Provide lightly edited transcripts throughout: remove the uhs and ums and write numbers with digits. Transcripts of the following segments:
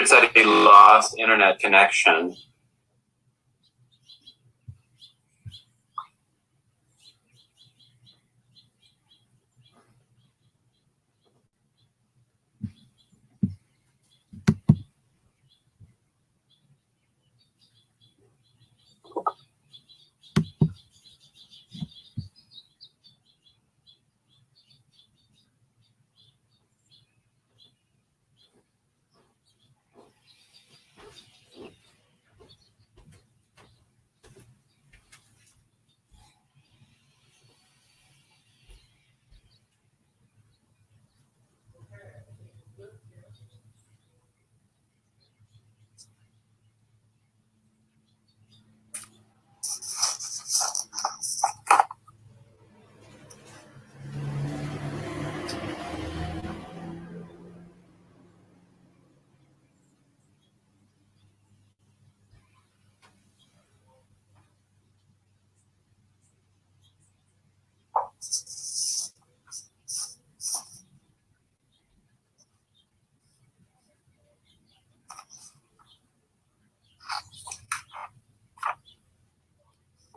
Richard said he lost internet connection.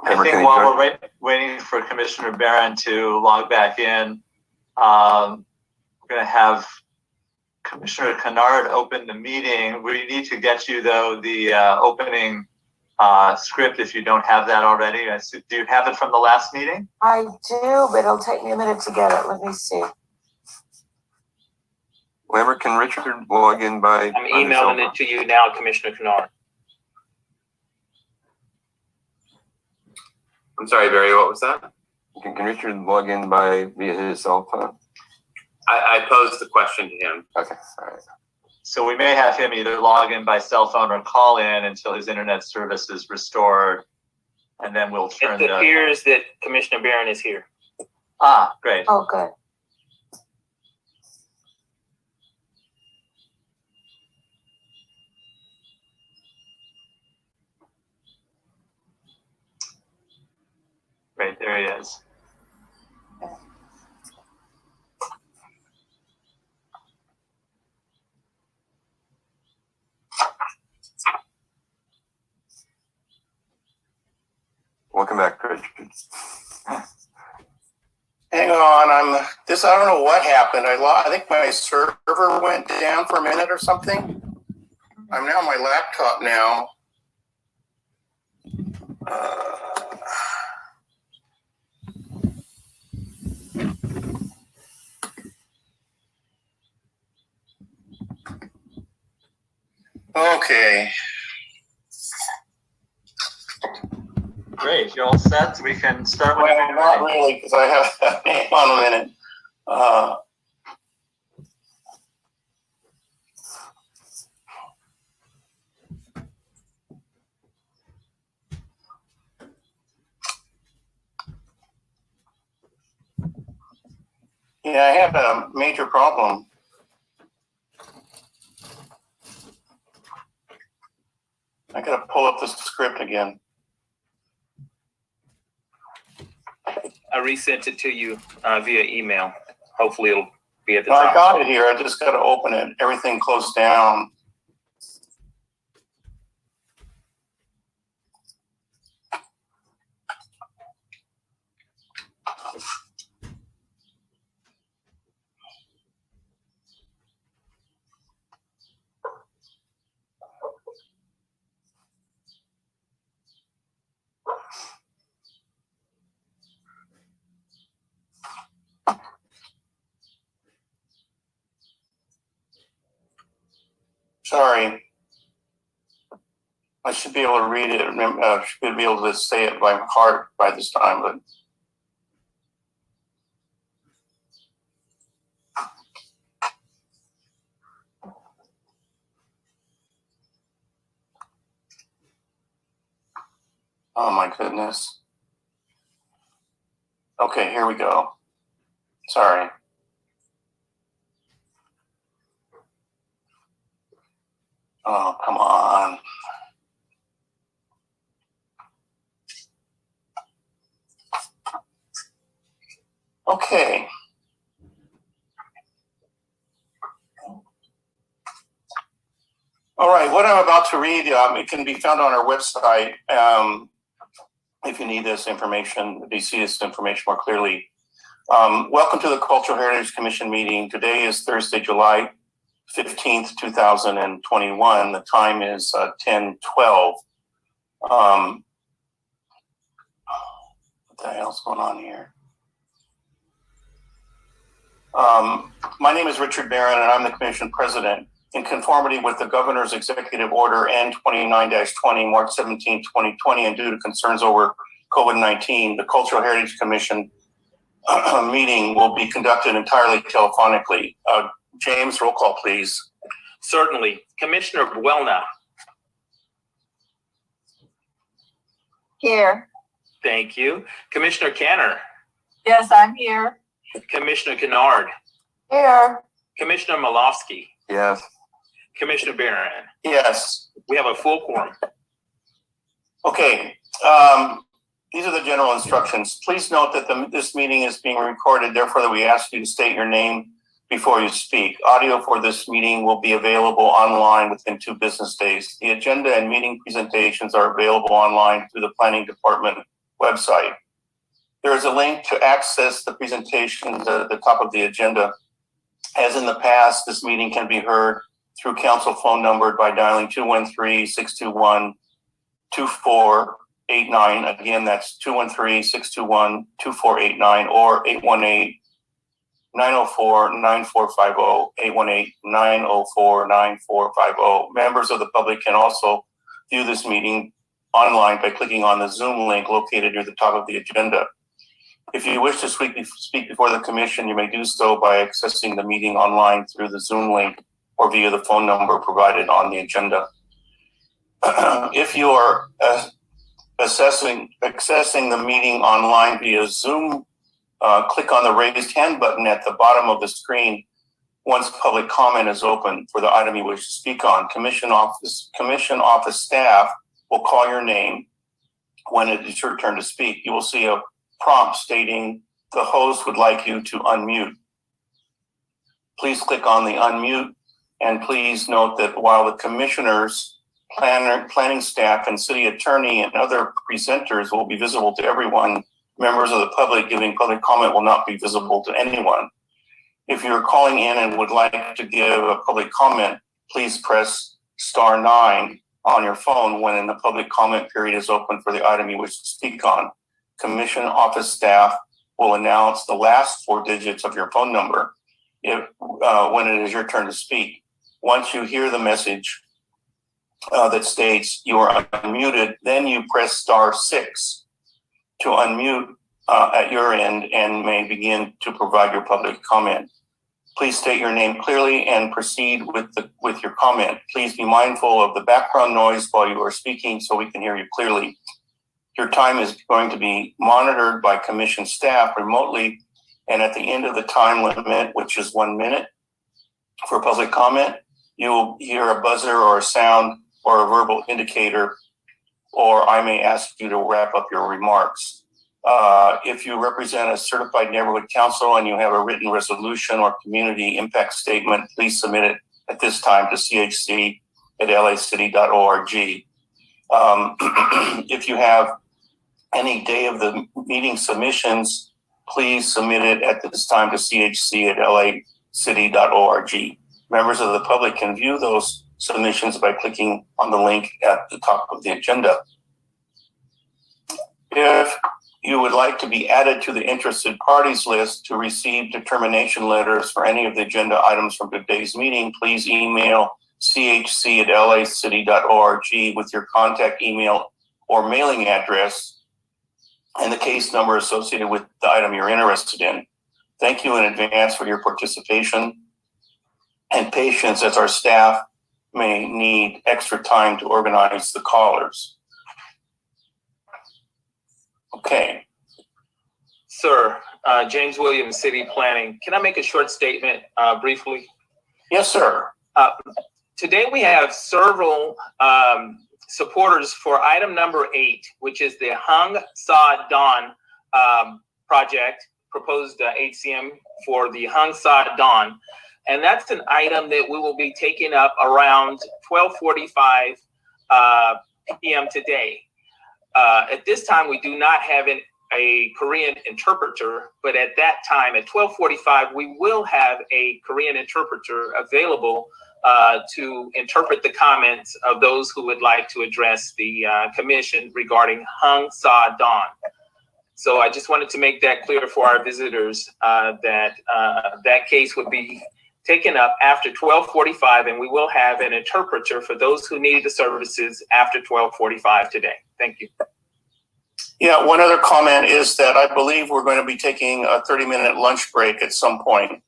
I think while we're waiting for Commissioner Barron to log back in, we're going to have Commissioner Kennard open the meeting. We need to get you, though, the opening script if you don't have that already. Do you have it from the last meeting? I do, but it'll take me a minute to get it. Let me see. Lambert, can Richard log in by... I'm emailing it to you now, Commissioner Kennard. I'm sorry, Barry, what was that? Can Richard log in via his cell phone? I posed the question to him. Okay, all right. So we may have him either log in by cell phone or call in until his internet service is restored, and then we'll turn It appears that Commissioner Barron is here. Ah, great. Oh, good. Great, there he is. Welcome back, Richard. Hang on, I don't know what happened. I think my server went down for a minute or something. I'm now on my laptop now. Okay. Great, you're all set. We can start with. Well, not really, because I have. Hang on a minute. Yeah, I have a major problem. I gotta pull up the script again. I resent it to you via email. Hopefully it'll be at the No, top. I got it here. I just gotta open it. Everything closed down. Sorry. I should be able to read it. Should be able to say it by heart by this time, but. Oh my goodness. Okay, here we go. Sorry. Oh, come on. Okay. All right, what I'm about to read, it can be found on our website. If you need this information, to see this information more clearly. Welcome to the Cultural Heritage Commission meeting. Today is Thursday, July 15th, 2021. The time is 10:12. What the hell's going on here? My name is Richard Barron, and I'm the Commission President. In conformity with the Governor's Executive Order N29-20, March 17, 2020, and due to concerns over COVID-19, the Cultural Heritage Commission meeting will be conducted entirely telephonically. James, roll call, please. Certainly. Commissioner Buelna. Here. Thank you. Commissioner Canner. Yes, I'm here. Commissioner Kennard. Here. Commissioner Malofsky. Yes. Commissioner Barron. Yes. We have a full quorum. Okay. These are the general instructions. Please note that this meeting is being recorded. Therefore, that we ask you to state your name before you speak. Audio for this meeting will be available online within 2 business days. The agenda and meeting presentations are available online through the Planning Department website. There is a link to access the presentations at the top of the agenda. As in the past, this meeting can be heard through council phone number by dialing 213-621-2489. Again, that's 213-621-2489 or 818-904-9450, 818-904-9450. Members of the public can also view this meeting online by clicking on the Zoom link located near the top of the agenda. If you wish to speak before the commission, you may do so by accessing the meeting online through the Zoom link or via the phone number provided on the agenda. If you are accessing the meeting online via Zoom, click on the raised hand button at the bottom of the screen once public comment is open for the item you wish to speak on. Commission office staff will call your name when it is your turn to speak. You will see a prompt stating the host would like you to unmute. Please click on the unmute, and please note that while the commissioners, planning staff, and city attorney and other presenters will be visible to everyone, members of the public giving public comment will not be visible to anyone. If you're calling in and would like to give a public comment, please press *9 on your phone when the public comment period is open for the item you wish to speak on. Commission office staff will announce the last 4 digits of your phone number when it is your turn to speak. Once you hear the message that states you are unmuted, then you press *6 to unmute at your end and may begin to provide your public comment. Please state your name clearly and proceed with your comment. Please be mindful of the background noise while you are speaking so we can hear you clearly. Your time is going to be monitored by commission staff remotely, and at the end of the time limit, which is 1 minute for public comment, you will hear a buzzer or a sound or a verbal indicator, or I may ask you to wrap up your remarks. If you represent a certified neighborhood council and you have a written resolution or community impact statement, please submit it at this time to chc@lacity.org. If you have any day of the meeting submissions, please submit it at this time to chc@lacity.org. Members of the public can view those submissions by clicking on the link at the top of the agenda. If you would like to be added to the interested parties list to receive determination letters for any of the agenda items from today's meeting, please email chc@lacity.org with your contact email or mailing address and the case number associated with the item you're interested in. Thank you in advance for your participation and patience, as our staff may need extra time to organize the callers. Okay. Sir, James Williams, City Planning. Can I make a short statement briefly? Yes, sir. Today we have several supporters for item number 8, which is the Hung Sa Dawn project, proposed HCM for the Hung Sa Dawn. And that's an item that we will be taking up around 12:45 p.m. today. At this time, we do not have a Korean interpreter, but at that time, at 12:45, we will have a Korean interpreter available to interpret the comments of those who would like to address the commission regarding Hung Sa Dawn. So I just wanted to make that clear for our visitors that that case would be taken up after 12:45, and we will have an interpreter for those who need the services after 12:45 today. Thank you. Yeah, one other comment is that I believe we're going to be taking a 30-minute lunch break at some point.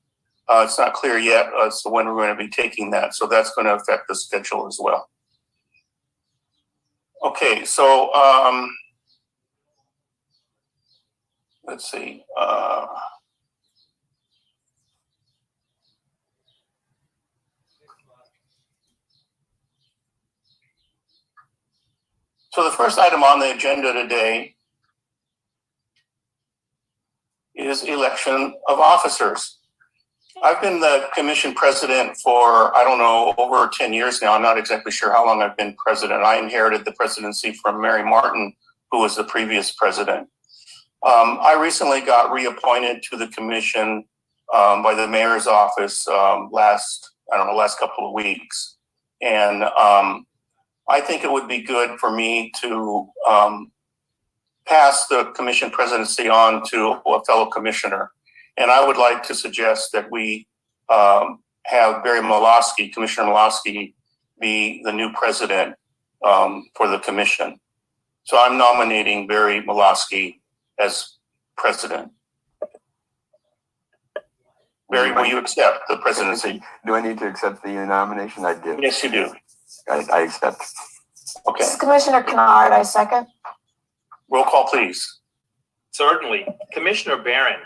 It's not clear yet as to when we're going to be taking that, so that's going to affect the schedule as well. Okay, so let's see. So the first item on the agenda today is election of officers. I've been the commission president for, I don't know, over 10 years now. I'm not exactly sure how long I've been president. I inherited the presidency from Mary Martin, who was the previous president. I recently got reappointed to the commission by the mayor's office last couple of weeks. And I think it would be good for me to pass the commission presidency on to a fellow commissioner. And I would like to suggest that we have Commissioner Malosky, be the new president for the commission. So I'm nominating Barry Malosky as president. Barry, will you accept the presidency? Do I need to accept the nomination? I do. Yes, you do. I accept. Okay. This is Commissioner Kennard, I second. Roll call, please. Certainly. Commissioner Barron,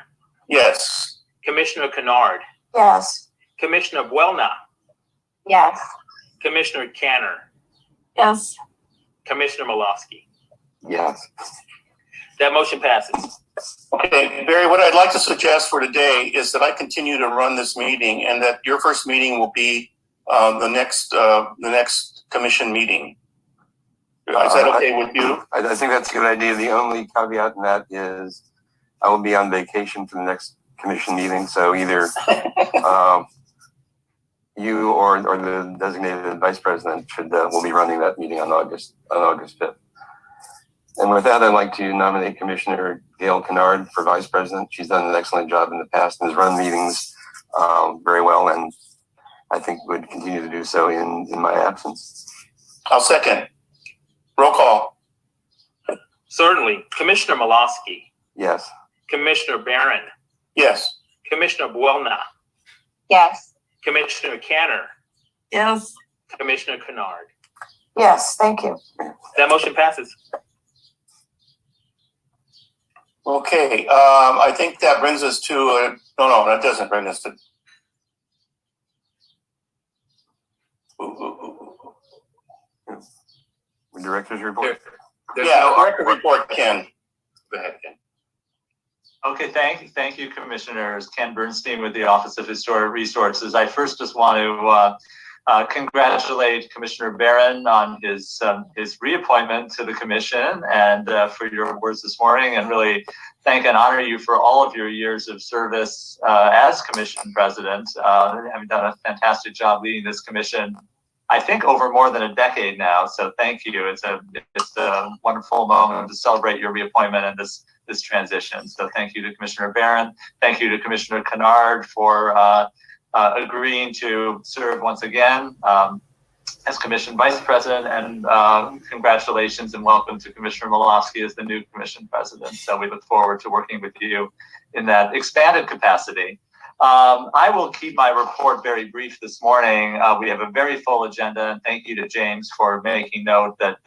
Yes. Commissioner Kennard, Yes. Commissioner Buelna, Yes. Commissioner Canner, Yes. Commissioner Malosky. Yes. That motion passes. Okay, Barry, what I'd like to suggest for today is that I continue to run this meeting and that your first meeting will be the next commission meeting. Is that okay with you? I think that's a good idea. The only caveat in that is I will be on vacation for the next commission meeting. So either you or the designated vice president will be running that meeting on August 5th. And with that, I'd like to nominate Commissioner Gail Kennard for vice president. She's done an excellent job in the past and has run meetings very well, and I think would continue to do so in my absence. I'll second. Roll call. Certainly. Commissioner Malosky, Yes. Commissioner Barron, Yes. Commissioner Buelna, Yes. Commissioner Canner, Yes. Commissioner Kennard. Yes, thank you. That motion passes. Okay, I think that brings us to no, that doesn't bring us to. Director's report. There's Yeah, no record report, Ken. Go ahead, Ken. Okay, thank you, Commissioners. Ken Bernstein with the Office of Historic Resources. I first just want to congratulate Commissioner Barron on his reappointment to the commission and for your words this morning, and really thank and honor you for all of your years of service as commission president, having done a fantastic job leading this commission, I think over more than a decade now. So thank you. It's a wonderful moment to celebrate your reappointment and this transition. So thank you to Commissioner Barron. Thank you to Commissioner Kennard for agreeing to serve once again as Commission Vice President, and congratulations and welcome to Commissioner Malosky as the new Commission President. So we look forward to working with you in that expanded capacity. I will keep my report very brief this morning. We have a very full agenda, and thank you to James for making note that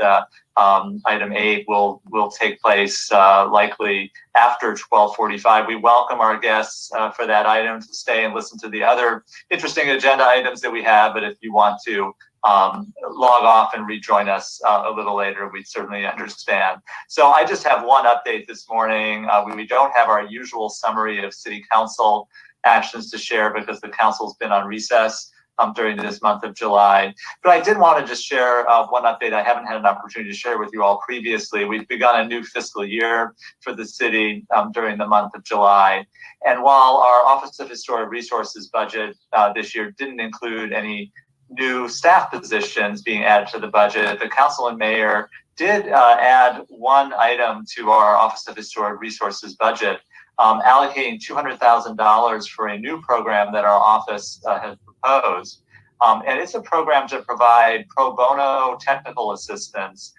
item 8 will take place likely after 12:45. We welcome our guests for that item to stay and listen to the other interesting agenda items that we have, but if you want to log off and rejoin us a little later, we certainly understand. So I just have one update this morning. We don't have our usual summary of City Council actions to share because the council's been on recess during this month of July. But I did want to just share one update I haven't had an opportunity to share with you all previously. We've begun a new fiscal year for the city during the month of July. And while our Office of Historic Resources budget this year didn't include any new staff positions being added to the budget, the council and mayor did add one item to our Office of Historic Resources budget, allocating $200,000 for a new program that our office has proposed. And it's a program to provide pro bono technical assistance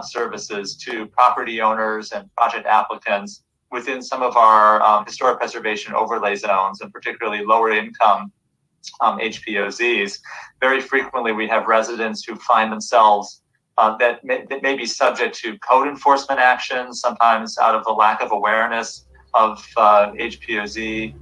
services to property owners and project applicants within some of our historic preservation overlay zones, and particularly lower income HPOZs. Very frequently, we have residents who find themselves that may be subject to code enforcement actions, sometimes out of a lack of awareness of HPOZ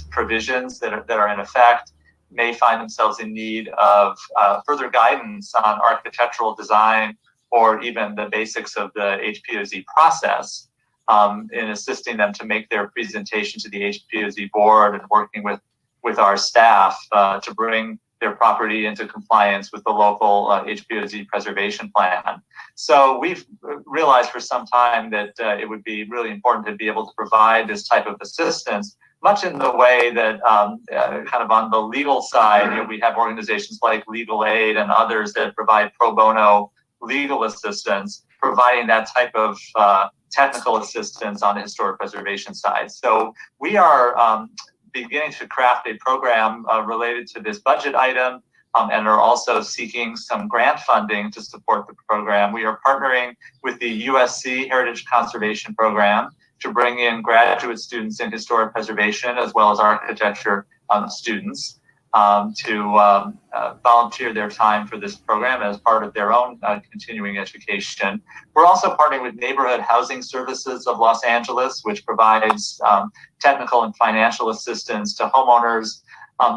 provisions that are in effect, may find themselves in need of further guidance on architectural design or even the basics of the HPOZ process, in assisting them to make their presentation to the HPOZ board and working with our staff to bring their property into compliance with the local HPOZ preservation plan. So we've realized for some time that it would be really important to be able to provide this type of assistance, much in the way that kind of on the legal side, we have organizations like Legal Aid and others that provide pro bono legal assistance, providing that type of technical assistance on the historic preservation side. So we are beginning to craft a program related to this budget item, and are also seeking some grant funding to support the program. We are partnering with the USC Heritage Conservation Program to bring in graduate students in historic preservation as well as architecture students to volunteer their time for this program as part of their own continuing education. We're also partnering with Neighborhood Housing Services of Los Angeles, which provides technical and financial assistance to homeowners.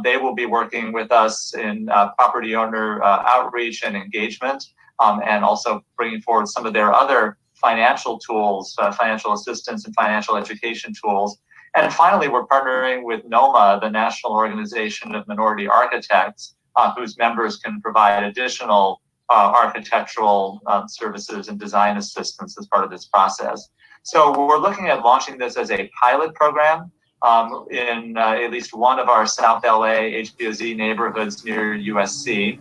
They will be working with us in property owner outreach and engagement, and also bringing forward some of their other financial tools, financial assistance and financial education tools. And finally, we're partnering with NOMA, the National Organization of Minority Architects, whose members can provide additional architectural services and design assistance as part of this process. So we're looking at launching this as a pilot program in at least one of our South LA HPOZ neighborhoods near USC,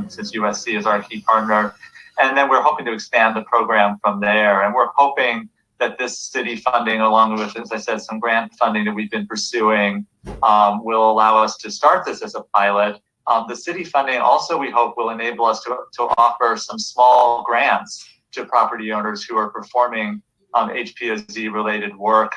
since USC is our key partner. And then we're hoping to expand the program from there. And we're hoping that this city funding, along with, as I said, some grant funding that we've been pursuing, will allow us to start this as a pilot. The city funding also, we hope, will enable us to offer some small grants to property owners who are performing HPOZ-related work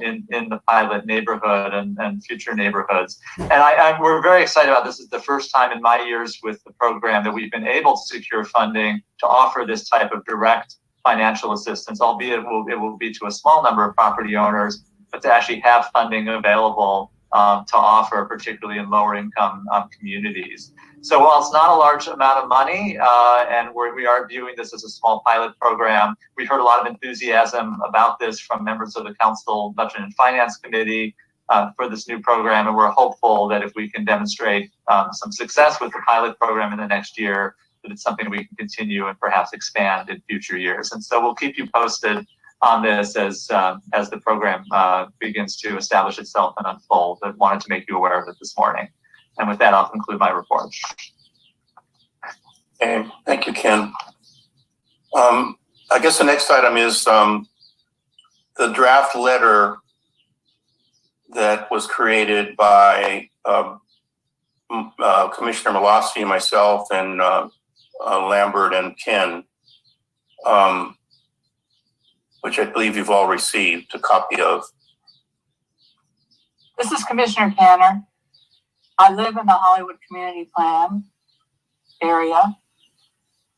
in the pilot neighborhood and future neighborhoods. And we're very excited about this. It's the first time in my years with the program that we've been able to secure funding to offer this type of direct financial assistance, albeit it will be to a small number of property owners, but to actually have funding available to offer, particularly in lower income communities. So while it's not a large amount of money, and we are viewing this as a small pilot program, we've heard a lot of enthusiasm about this from members of the Council Budget and Finance Committee for this new program, and we're hopeful that if we can demonstrate some success with the pilot program in the next year, that it's something we can continue and perhaps expand in future years. And so we'll keep you posted on this as the program begins to establish itself and unfold. But wanted to make you aware of it this morning. And with that, I'll conclude my report. Okay, thank you, Ken. I guess the next item is the draft letter that was created by Commissioner Malossi, myself, and Lambert and Ken, which I believe you've all received a copy of. This is Commissioner Canner. I live in the Hollywood Community Plan area,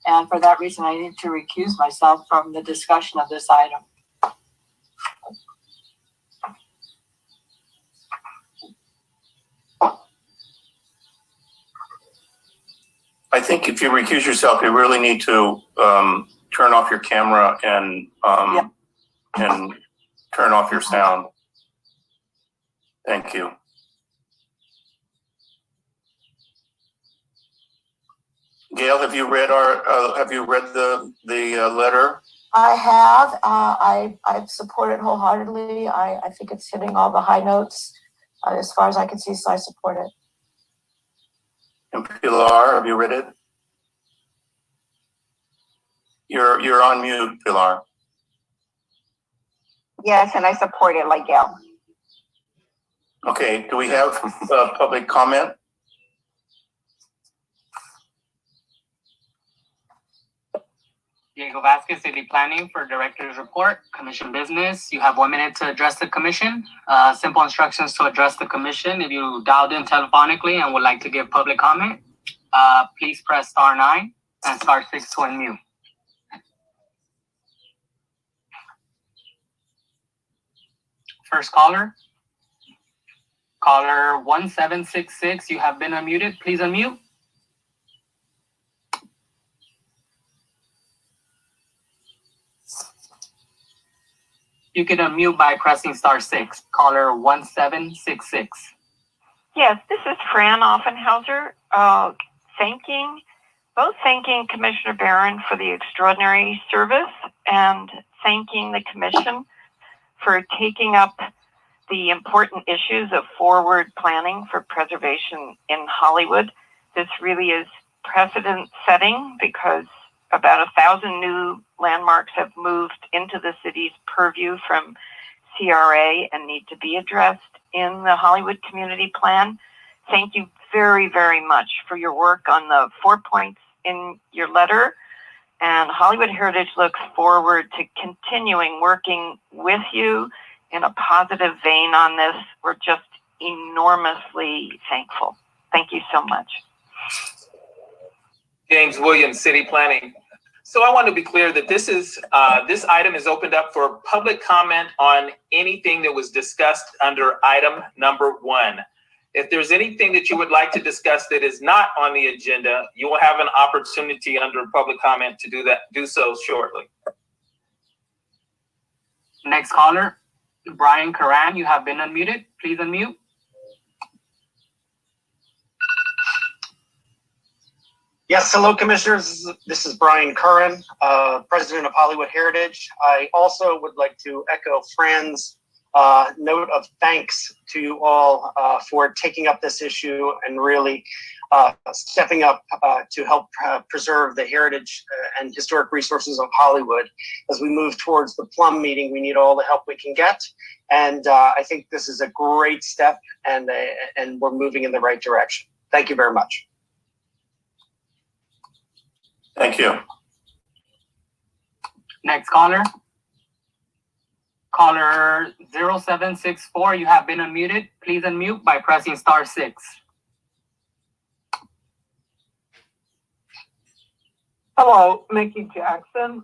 and for that reason, I need to recuse myself from the discussion of this item. I think if you recuse yourself, you really need to turn off your camera and turn off your sound. Thank you. Gail, have you read the letter? I have. I support it wholeheartedly. I think it's hitting all the high notes as far as I can see, so I support it. And Pilar, have you read it? You're on mute, Pilar. Yes, and I support it like Gail. Okay, do we have public comment? Diego Vasquez, City Planning for Director's Report, Commission Business. You have 1 minute to address the Commission. Simple instructions to address the Commission. If you dialed in telephonically and would like to give public comment, please press *9 and *6 to unmute. First caller. Caller 1766, you have been unmuted. Please unmute. You can unmute by pressing *6. Caller 1766. Yes, this is Fran Offenhauser, thanking Commissioner Barron for the extraordinary service and thanking the Commission for taking up the important issues of forward planning for preservation in Hollywood. This really is precedent setting because about 1,000 new landmarks have moved into the city's purview from CRA and need to be addressed in the Hollywood Community Plan. Thank you very, very much for your work on the 4 points in your letter. And Hollywood Heritage looks forward to continuing working with you in a positive vein on this. We're just enormously thankful. Thank you so much. James Williams, City Planning. So I want to be clear that this item is opened up for public comment on anything that was discussed under item number 1. If there's anything that you would like to discuss that is not on the agenda, you will have an opportunity under public comment to do so shortly. Next caller, Brian Curran, you have been unmuted. Please unmute. Yes, hello, commissioners. This is Brian Curran, president of Hollywood Heritage. I also would like to echo Fran's note of thanks to you all for taking up this issue and really stepping up to help preserve the heritage and historic resources of Hollywood. As we move towards the Plum meeting, we need all the help we can get. And I think this is a great step and we're moving in the right direction. Thank you very much. Thank you. Next caller. Caller 0764, you have been unmuted. Please unmute by pressing *6. Hello, Mickey Jackson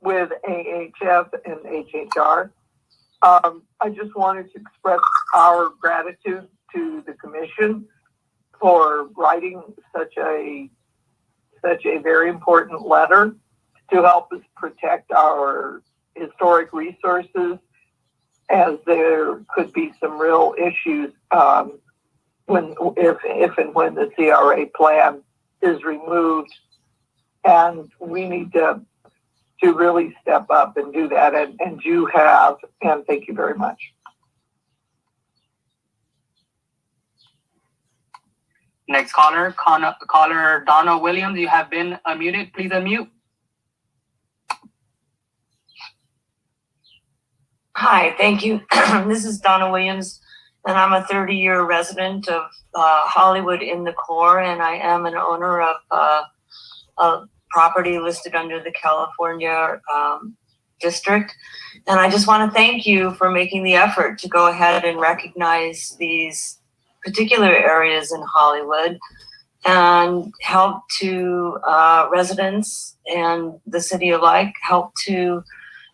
with AHF and HHR. I just wanted to express our gratitude to the Commission for writing such a very important letter to help us protect our historic resources, as there could be some real issues if and when the CRA plan is removed, and we need to really step up and do that, and you have, and thank you very much. Next caller, caller Donna Williams, you have been unmuted. Please unmute. Hi, thank you. This is Donna Williams, and I'm a 30-year resident of Hollywood in the core, and I am an owner of a property listed under the California district. And I just want to thank you for making the effort to go ahead and recognize these particular areas in Hollywood and help to residents and the city alike help to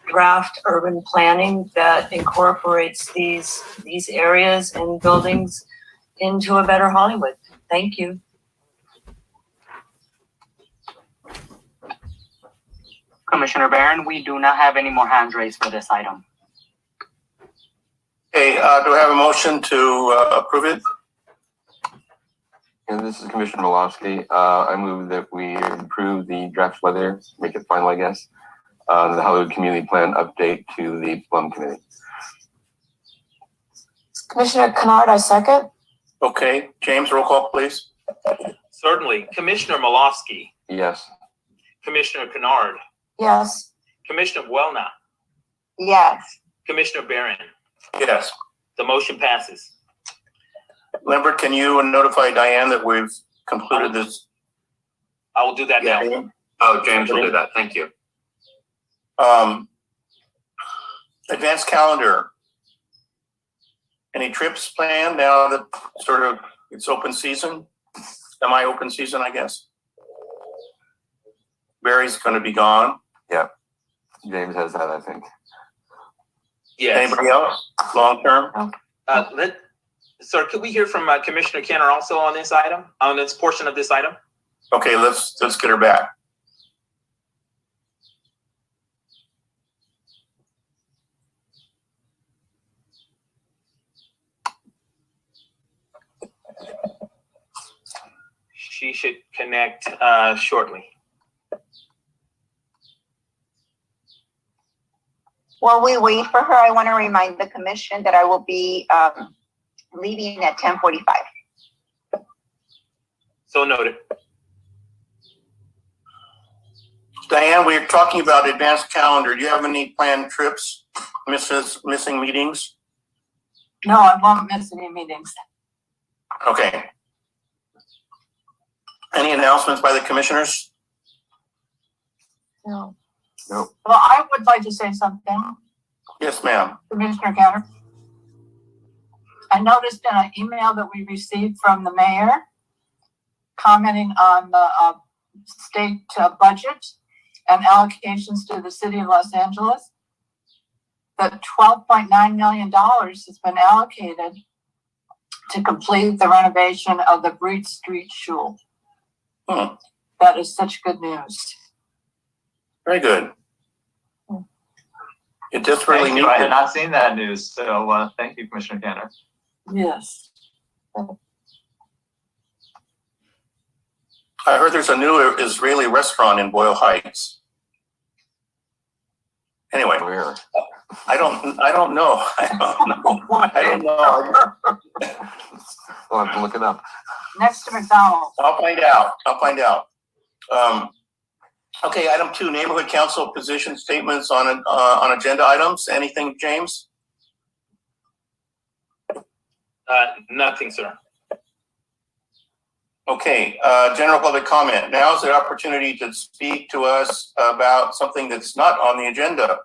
draft urban planning that incorporates these areas and buildings into a better Hollywood. Thank you. Commissioner Barron, we do not have any more hands raised for this item. Okay, do I have a motion to approve it? And this is Commissioner Malofsky. I move that we improve the draft weather, make it final, I guess. The Hollywood Community Plan update to the Plum Committee. Commissioner Kennard, I second. Okay, James, roll call, please. Certainly. Commissioner Malofsky, Yes. Commissioner Kennard, Yes. Commissioner Buelna, Yes. Commissioner Barron. Yes. The motion passes. Lambert, can you notify Diane that we've concluded this? I will do that now. Oh, James will do that. Thank you. Advanced calendar. Any trips planned now that sort of it's open season? Semi-open season, I guess. Barry's going to be gone. Yeah. James has that, I think. Yes. Anybody else? Long term? Sir, could we hear from Commissioner Kenner also on this item, on this portion of this item? Okay, let's get her back. She should connect shortly. While we wait for her, I want to remind the commission that I will be leaving at 10:45. So noted. Diane, we're talking about advanced calendar. Do you have any planned trips, missing meetings? No, I won't miss any meetings. Okay. Any announcements by the commissioners? No. No. Well, I would like to say something, Yes, ma'am. Commissioner Kenner. I noticed in an email that we received from the mayor commenting on the state budget and allocations to the city of Los Angeles, that $12.9 million has been allocated to complete the renovation of the Breed Street Shul. That is such good news. Very good. It just really Thank needs. you. I had not seen that news, so thank you, Commissioner Kenner. Yes. I heard there's a new Israeli restaurant in Boyle Heights. Anyway, Where? I don't know. I don't know. I'll have to look it up. Next to McDonald's. I'll find out. Okay, item 2, neighborhood council position statements on agenda items. Anything, James? Nothing, sir. Okay, general public comment. Now is the opportunity to speak to us about something that's not on the agenda.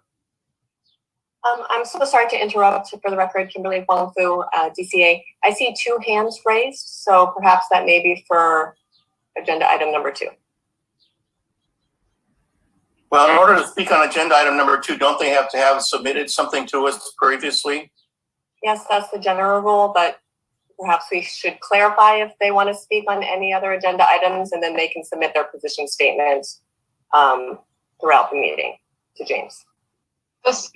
I'm so sorry to interrupt. For the record, Kimberly Huangfu, DCA. I see 2 hands raised, so perhaps that may be for agenda item number 2. Well, in order to speak on agenda item number 2, don't they have to have submitted something to us previously? Yes, that's the general rule, but perhaps we should clarify if they want to speak on any other agenda items, and then they can submit their position statement throughout the meeting to James. This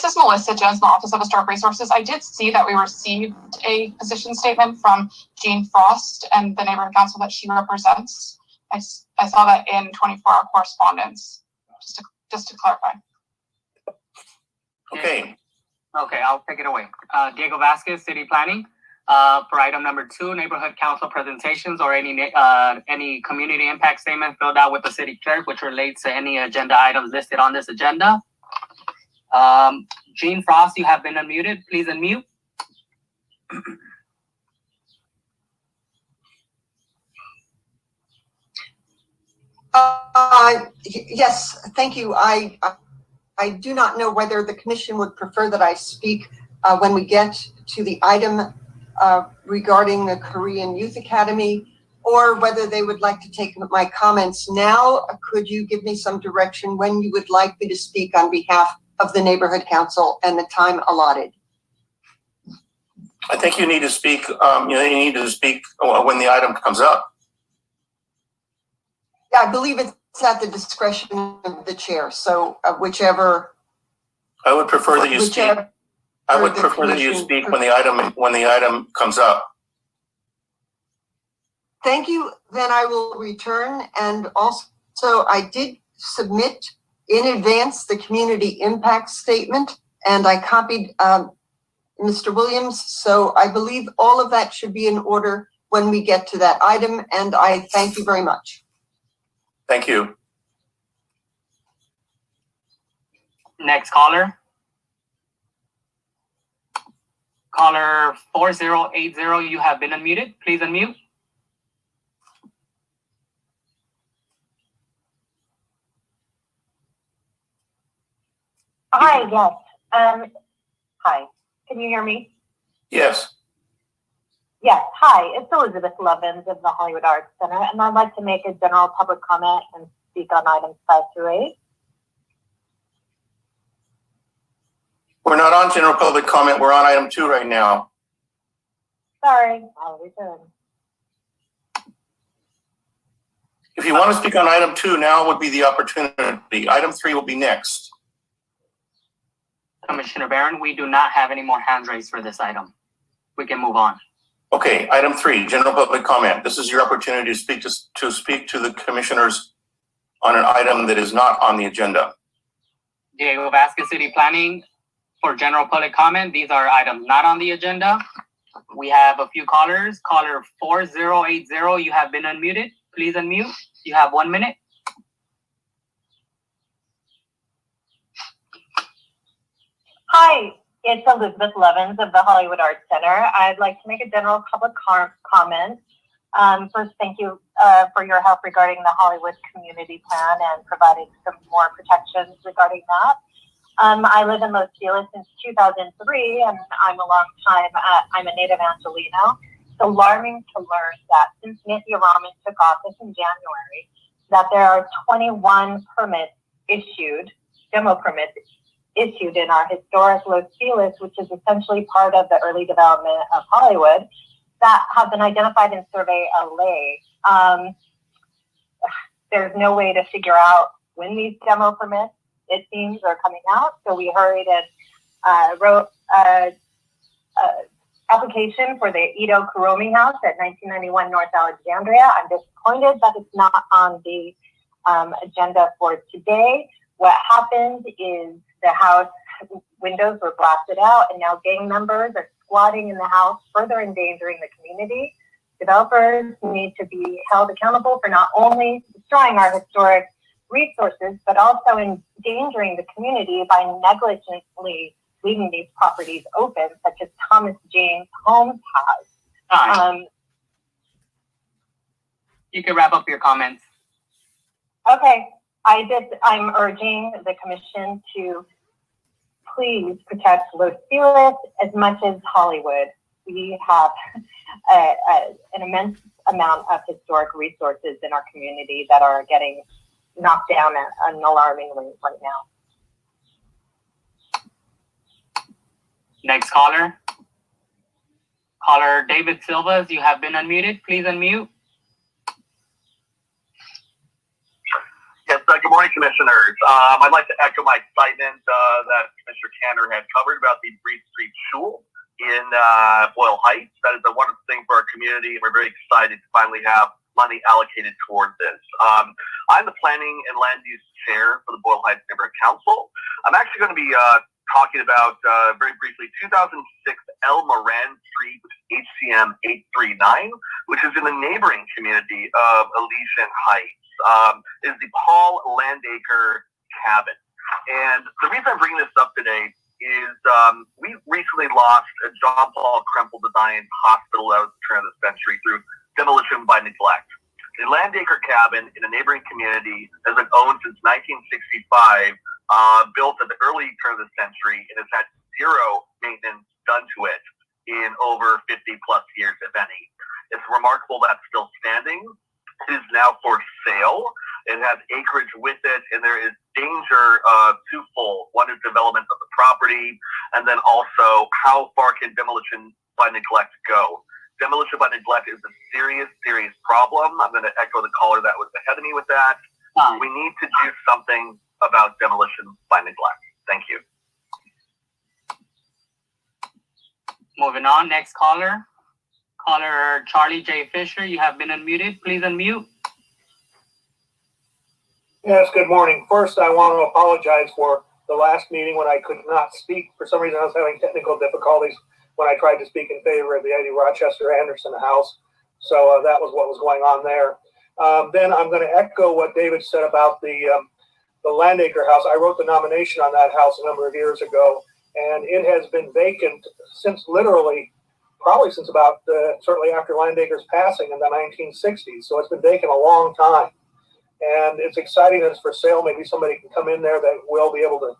is Melissa Jones, from the Office of Historic Resources. I did see that we received a position statement from Jean Frost and the neighborhood council that she represents. I saw that in 24-hour correspondence, just to clarify. Okay. Okay, I'll take it away. Diego Vasquez, City Planning. For item number 2, neighborhood council presentations or any community impact statement filled out with the city clerk, which relates to any agenda items listed on this agenda. Jean Frost, you have been unmuted. Please unmute. Yes, thank you. I do not know whether the commission would prefer that I speak when we get to the item regarding the Korean Youth Academy, or whether they would like to take my comments now. Could you give me some direction when you would like me to speak on behalf of the neighborhood council and the time allotted? I think you need to speak. You need to speak when the item comes up. Yeah, I believe it's at the discretion of the chair. So whichever. I would prefer that you speak. I would prefer that you speak when the item comes up. Thank you. Then I will return. And also, I did submit in advance the community impact statement, and I copied Mr. Williams. So I believe all of that should be in order when we get to that item. And I thank you very much. Thank you. Next caller. Caller 4080, you have been unmuted. Please unmute. Hi, yes. Hi, can you hear me? Yes. Yes, hi, it's Elizabeth Levins of the Hollywood Arts Center, and I'd like to make a general public comment and speak on items 5 through 8. We're not on general public comment. We're on item 2 right now. Sorry, I'll return. If you want to speak on item 2, now would be the opportunity. Item 3 will be next. Commissioner Barron, we do not have any more hands raised for this item. We can move on. Okay, item 3, general public comment. This is your opportunity to speak to the commissioners on an item that is not on the agenda. Diego Vasquez, City Planning, for general public comment. These are items not on the agenda. We have a few callers. Caller 4080, you have been unmuted. Please unmute. You have 1 minute. Hi, it's Elizabeth Levins of the Hollywood Arts Center. I'd like to make a general public comment. First, thank you for your help regarding the Hollywood Community Plan and providing some more protections regarding that. I live in Los Feliz since 2003, and I'm a native Angelino. It's alarming to learn that since Nancy Rahman took office in January, that there are 21 demo permits issued in our historic Los Feliz, which is essentially part of the early development of Hollywood, that have been identified in Survey LA. There's no way to figure out when these demo permits, it seems, are coming out. So we hurried and wrote an application for the Ito Kuromi House at 1991 North Alexandria. I'm disappointed that it's not on the agenda for today. What happened is the house windows were blasted out, and now gang members are squatting in the house, further endangering the community. Developers need to be held accountable for not only destroying our historic resources, but also endangering the community by negligently leaving these properties open, such as Thomas James Homes has. You can wrap up your comments. Okay. I'm urging the commission to please protect Los Feliz as much as Hollywood. We have an immense amount of historic resources in our community that are getting knocked down at an alarming rate right now. Next caller. Caller David Silvas, you have been unmuted. Please unmute. Yes, good morning, commissioners. I'd like to echo my excitement that Commissioner Cantor had covered about the Breed Street Shul in Boyle Heights. That is a wonderful thing for our community, and we're very excited to finally have money allocated toward this. I'm the Planning and Land Use Chair for the Boyle Heights Neighborhood Council. I'm actually going to be talking about, very briefly, 2006 El Moran Street, which is HCM 839, which is in the neighboring community of Elysian Heights. Is the Paul Landacre Cabin. And the reason I'm bringing this up today is we recently lost a John Paul Krempel designed hospital that was the turn of the century through demolition by neglect. The Landacre Cabin in a neighboring community has been owned since 1965, built at the early turn of the century, and has had zero maintenance done to it in over 50 plus years, if any. It's remarkable that's still standing. It is now for sale. It has acreage with it, and there is danger twofold. One is development of the property, and then also how far can demolition by neglect go? Demolition by neglect is a serious, serious problem. I'm going to echo the caller that was ahead of me with that. We need to do something about demolition by neglect. Thank you. Moving on, next caller. Caller Charlie J. Fisher, you have been unmuted. Please unmute. Yes, good morning. First, I want to apologize for the last meeting when I could not speak. For some reason, I was having technical difficulties when I tried to speak in favor of the Eddie Rochester Anderson house. So that was what was going on there. Then I'm going to echo what David said about the Landacre house. I wrote the nomination on that house a number of years ago, and it has been vacant since probably since about certainly after Landacre's passing in the 1960s. So it's been vacant a long time. And it's exciting that it's for sale. Maybe somebody can come in there that will be able to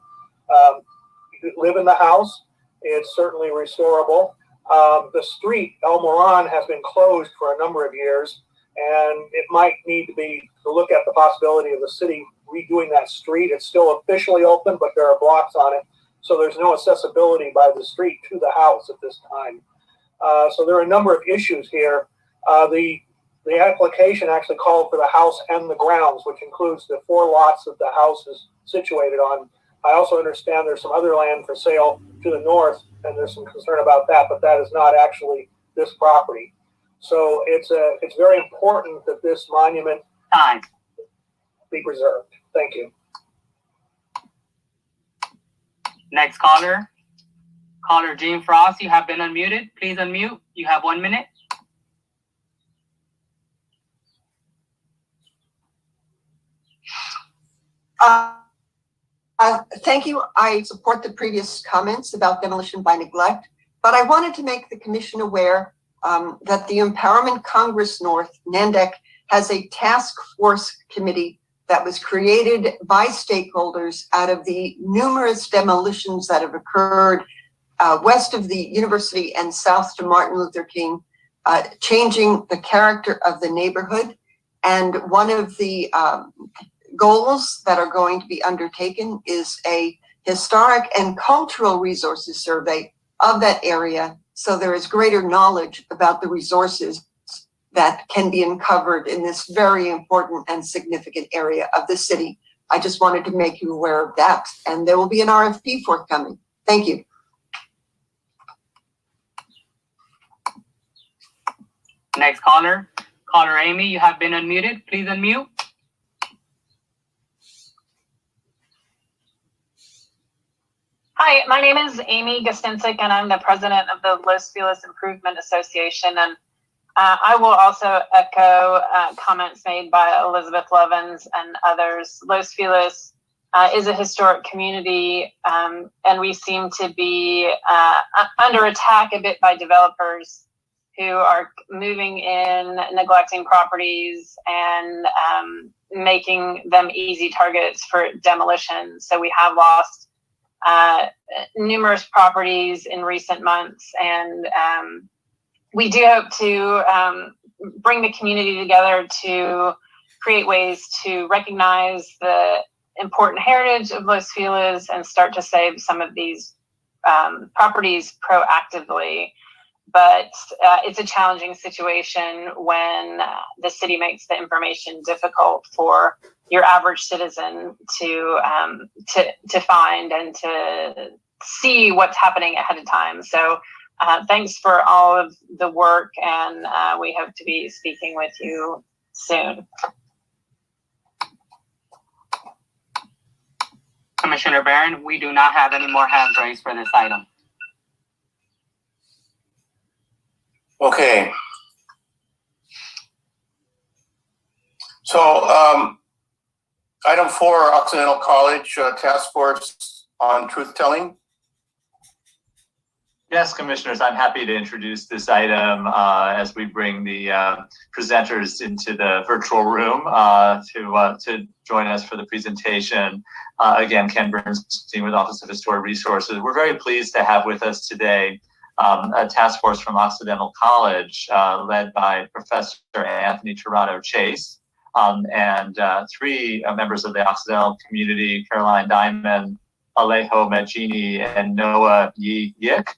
live in the house. It's certainly restorable. The street, El Moran, has been closed for a number of years, and it might need to look at the possibility of the city redoing that street. It's still officially open, but there are blocks on it, so there's no accessibility by the street to the house at this time. So there are a number of issues here. The application actually called for the house and the grounds, which includes the 4 lots that the house is situated on. I also understand there's some other land for sale to the north, and there's some concern about that, but that is not actually this property. So it's very important that this monument be preserved. Thank you. Next caller. Caller Gene Frost, you have been unmuted. Please unmute. You have 1 minute. Thank you. I support the previous comments about demolition by neglect, but I wanted to make the commission aware that the Empowerment Congress North, NANDEC, has a task force committee that was created by stakeholders out of the numerous demolitions that have occurred west of the university and south to Martin Luther King, changing the character of the neighborhood. And one of the goals that are going to be undertaken is a historic and cultural resources survey of that area, so there is greater knowledge about the resources that can be uncovered in this very important and significant area of the city. I just wanted to make you aware of that, and there will be an RFP forthcoming. Thank you. Next caller. Caller Amy, you have been unmuted. Please unmute. Hi, my name is Amy Gostincic, and I'm the president of the Los Feliz Improvement Association. And I will also echo comments made by Elizabeth Levins and others. Los Feliz is a historic community, and we seem to be under attack a bit by developers who are moving in, neglecting properties, and making them easy targets for demolition. So we have lost numerous properties in recent months, and we do hope to bring the community together to create ways to recognize the important heritage of Los Feliz and start to save some of these properties proactively. But it's a challenging situation when the city makes the information difficult for your average citizen to find and to see what's happening ahead of time. So thanks for all of the work, and we hope to be speaking with you soon. Commissioner Barron, we do not have any more hands raised for this item. Okay. So item 4, Occidental College Task Force on Truth Telling. Yes, commissioners, I'm happy to introduce this item as we bring the presenters into the virtual room to join us for the presentation. Again, Ken Bernstein with Office of Historic Resources. We're very pleased to have with us today a task force from Occidental College led by Professor Anthony Tirado Chase and 3 members of the Occidental community, Caroline Diamond, Alejo Magini, and Noah Yi Yik.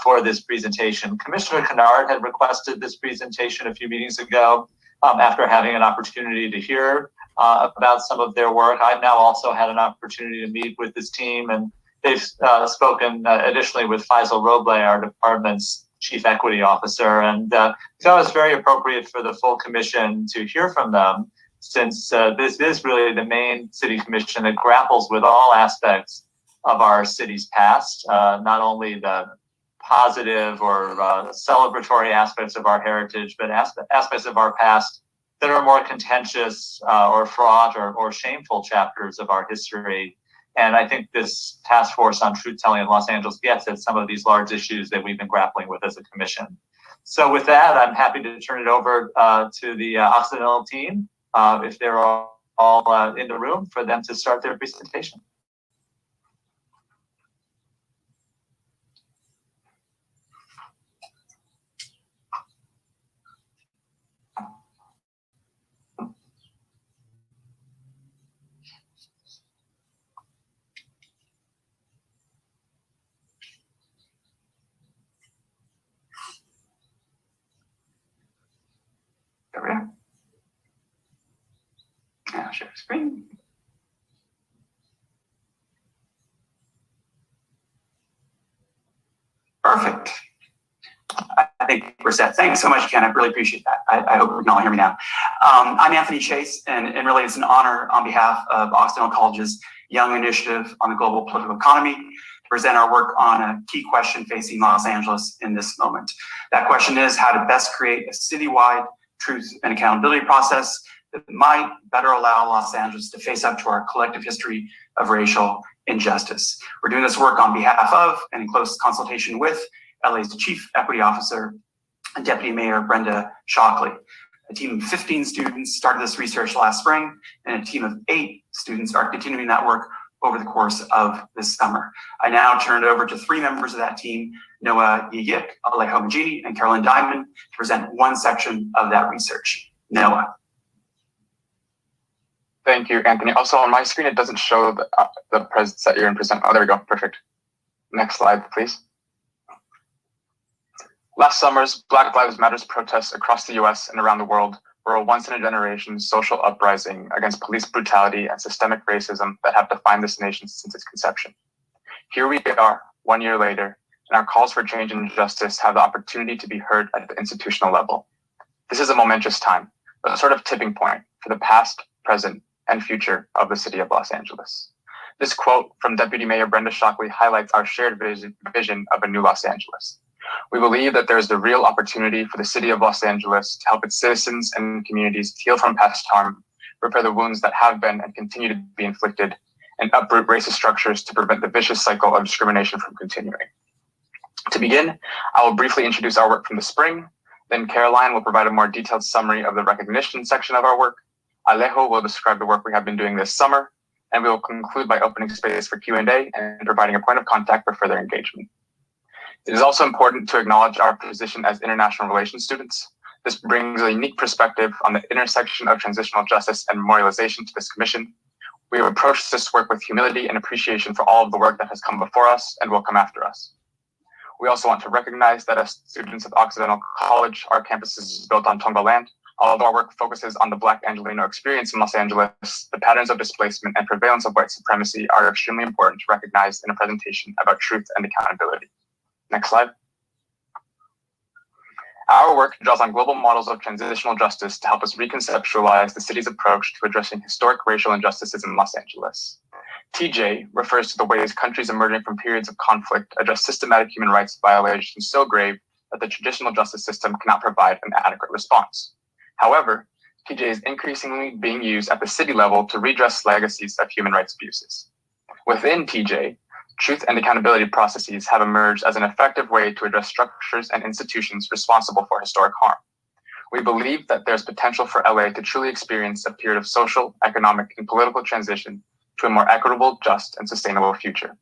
For this presentation. Commissioner Kennard had requested this presentation a few meetings ago after having an opportunity to hear about some of their work. I've now also had an opportunity to meet with this team, and they've spoken additionally with Faisal Roble, our department's chief equity officer, and so it was very appropriate for the full commission to hear from them, since this is really the main city commission that grapples with all aspects of our city's past, not only the positive or celebratory aspects of our heritage, but aspects of our past that are more contentious or fraught or shameful chapters of our history. And I think this task force on truth telling in Los Angeles gets at some of these large issues that we've been grappling with as a commission. So with that, I'm happy to turn it over to the Occidental team, if they're all in the room, for them to start their presentation. There we are. Now share screen. Perfect. I think we're set. Thanks so much, Ken. I really appreciate that. I hope you can all hear me now. I'm Anthony Chase, and really it's an honor on behalf of Occidental College's Young Initiative on the Global Political Economy to present our work on a key question facing Los Angeles in this moment. That question is how to best create a citywide truth and accountability process that might better allow Los Angeles to face up to our collective history of racial injustice. We're doing this work on behalf of and in close consultation with LA's Chief Equity Officer and Deputy Mayor Brenda Shockley. A team of 15 students started this research last spring, and a team of 8 students are continuing that work over the course of this summer. I now turn it over to 3 members of that team, Noah Yiyik, Alejo Majidi, and Carolyn Diamond, to present one section of that research. Noah. Thank you, Anthony. Also, on my screen, it doesn't show the presence that you're in present. Oh, there we go. Perfect. Next slide, please. Last summer's Black Lives Matter protests across the US and around the world were a once-in-a-generation social uprising against police brutality and systemic racism that have defined this nation since its conception. Here we are, 1 year later, and our calls for change and justice have the opportunity to be heard at the institutional level. This is a momentous time, a sort of tipping point for the past, present, and future of the city of Los Angeles. This quote from Deputy Mayor Brenda Shockley highlights our shared vision of a new Los Angeles. We believe that there is the real opportunity for the city of Los Angeles to help its citizens and communities heal from past harm, repair the wounds that have been and continue to be inflicted, and uproot racist structures to prevent the vicious cycle of discrimination from continuing. To begin, I will briefly introduce our work from the spring, then Caroline will provide a more detailed summary of the recognition section of our work. Alejo will describe the work we have been doing this summer, and we will conclude by opening space for Q&A and providing a point of contact for further engagement. It is also important to acknowledge our position as international relations students. This brings a unique perspective on the intersection of transitional justice and memorialization to this commission. We have approached this work with humility and appreciation for all of the work that has come before us and will come after us. We also want to recognize that as students of Occidental College, our campus is built on Tongva land. Although our work focuses on the Black Angelino experience in Los Angeles, the patterns of displacement and prevalence of white supremacy are extremely important to recognize in a presentation about truth and accountability. Next slide. Our work draws on global models of transitional justice to help us reconceptualize the city's approach to addressing historic racial injustices in Los Angeles. TJ refers to the ways countries emerging from periods of conflict address systematic human rights violations so grave that the traditional justice system cannot provide an adequate response. However, TJ is increasingly being used at the city level to redress legacies of human rights abuses. Within TJ, truth and accountability processes have emerged as an effective way to address structures and institutions responsible for historic harm. We believe that there's potential for LA to truly experience a period of social, economic, and political transition to a more equitable, just, and sustainable future.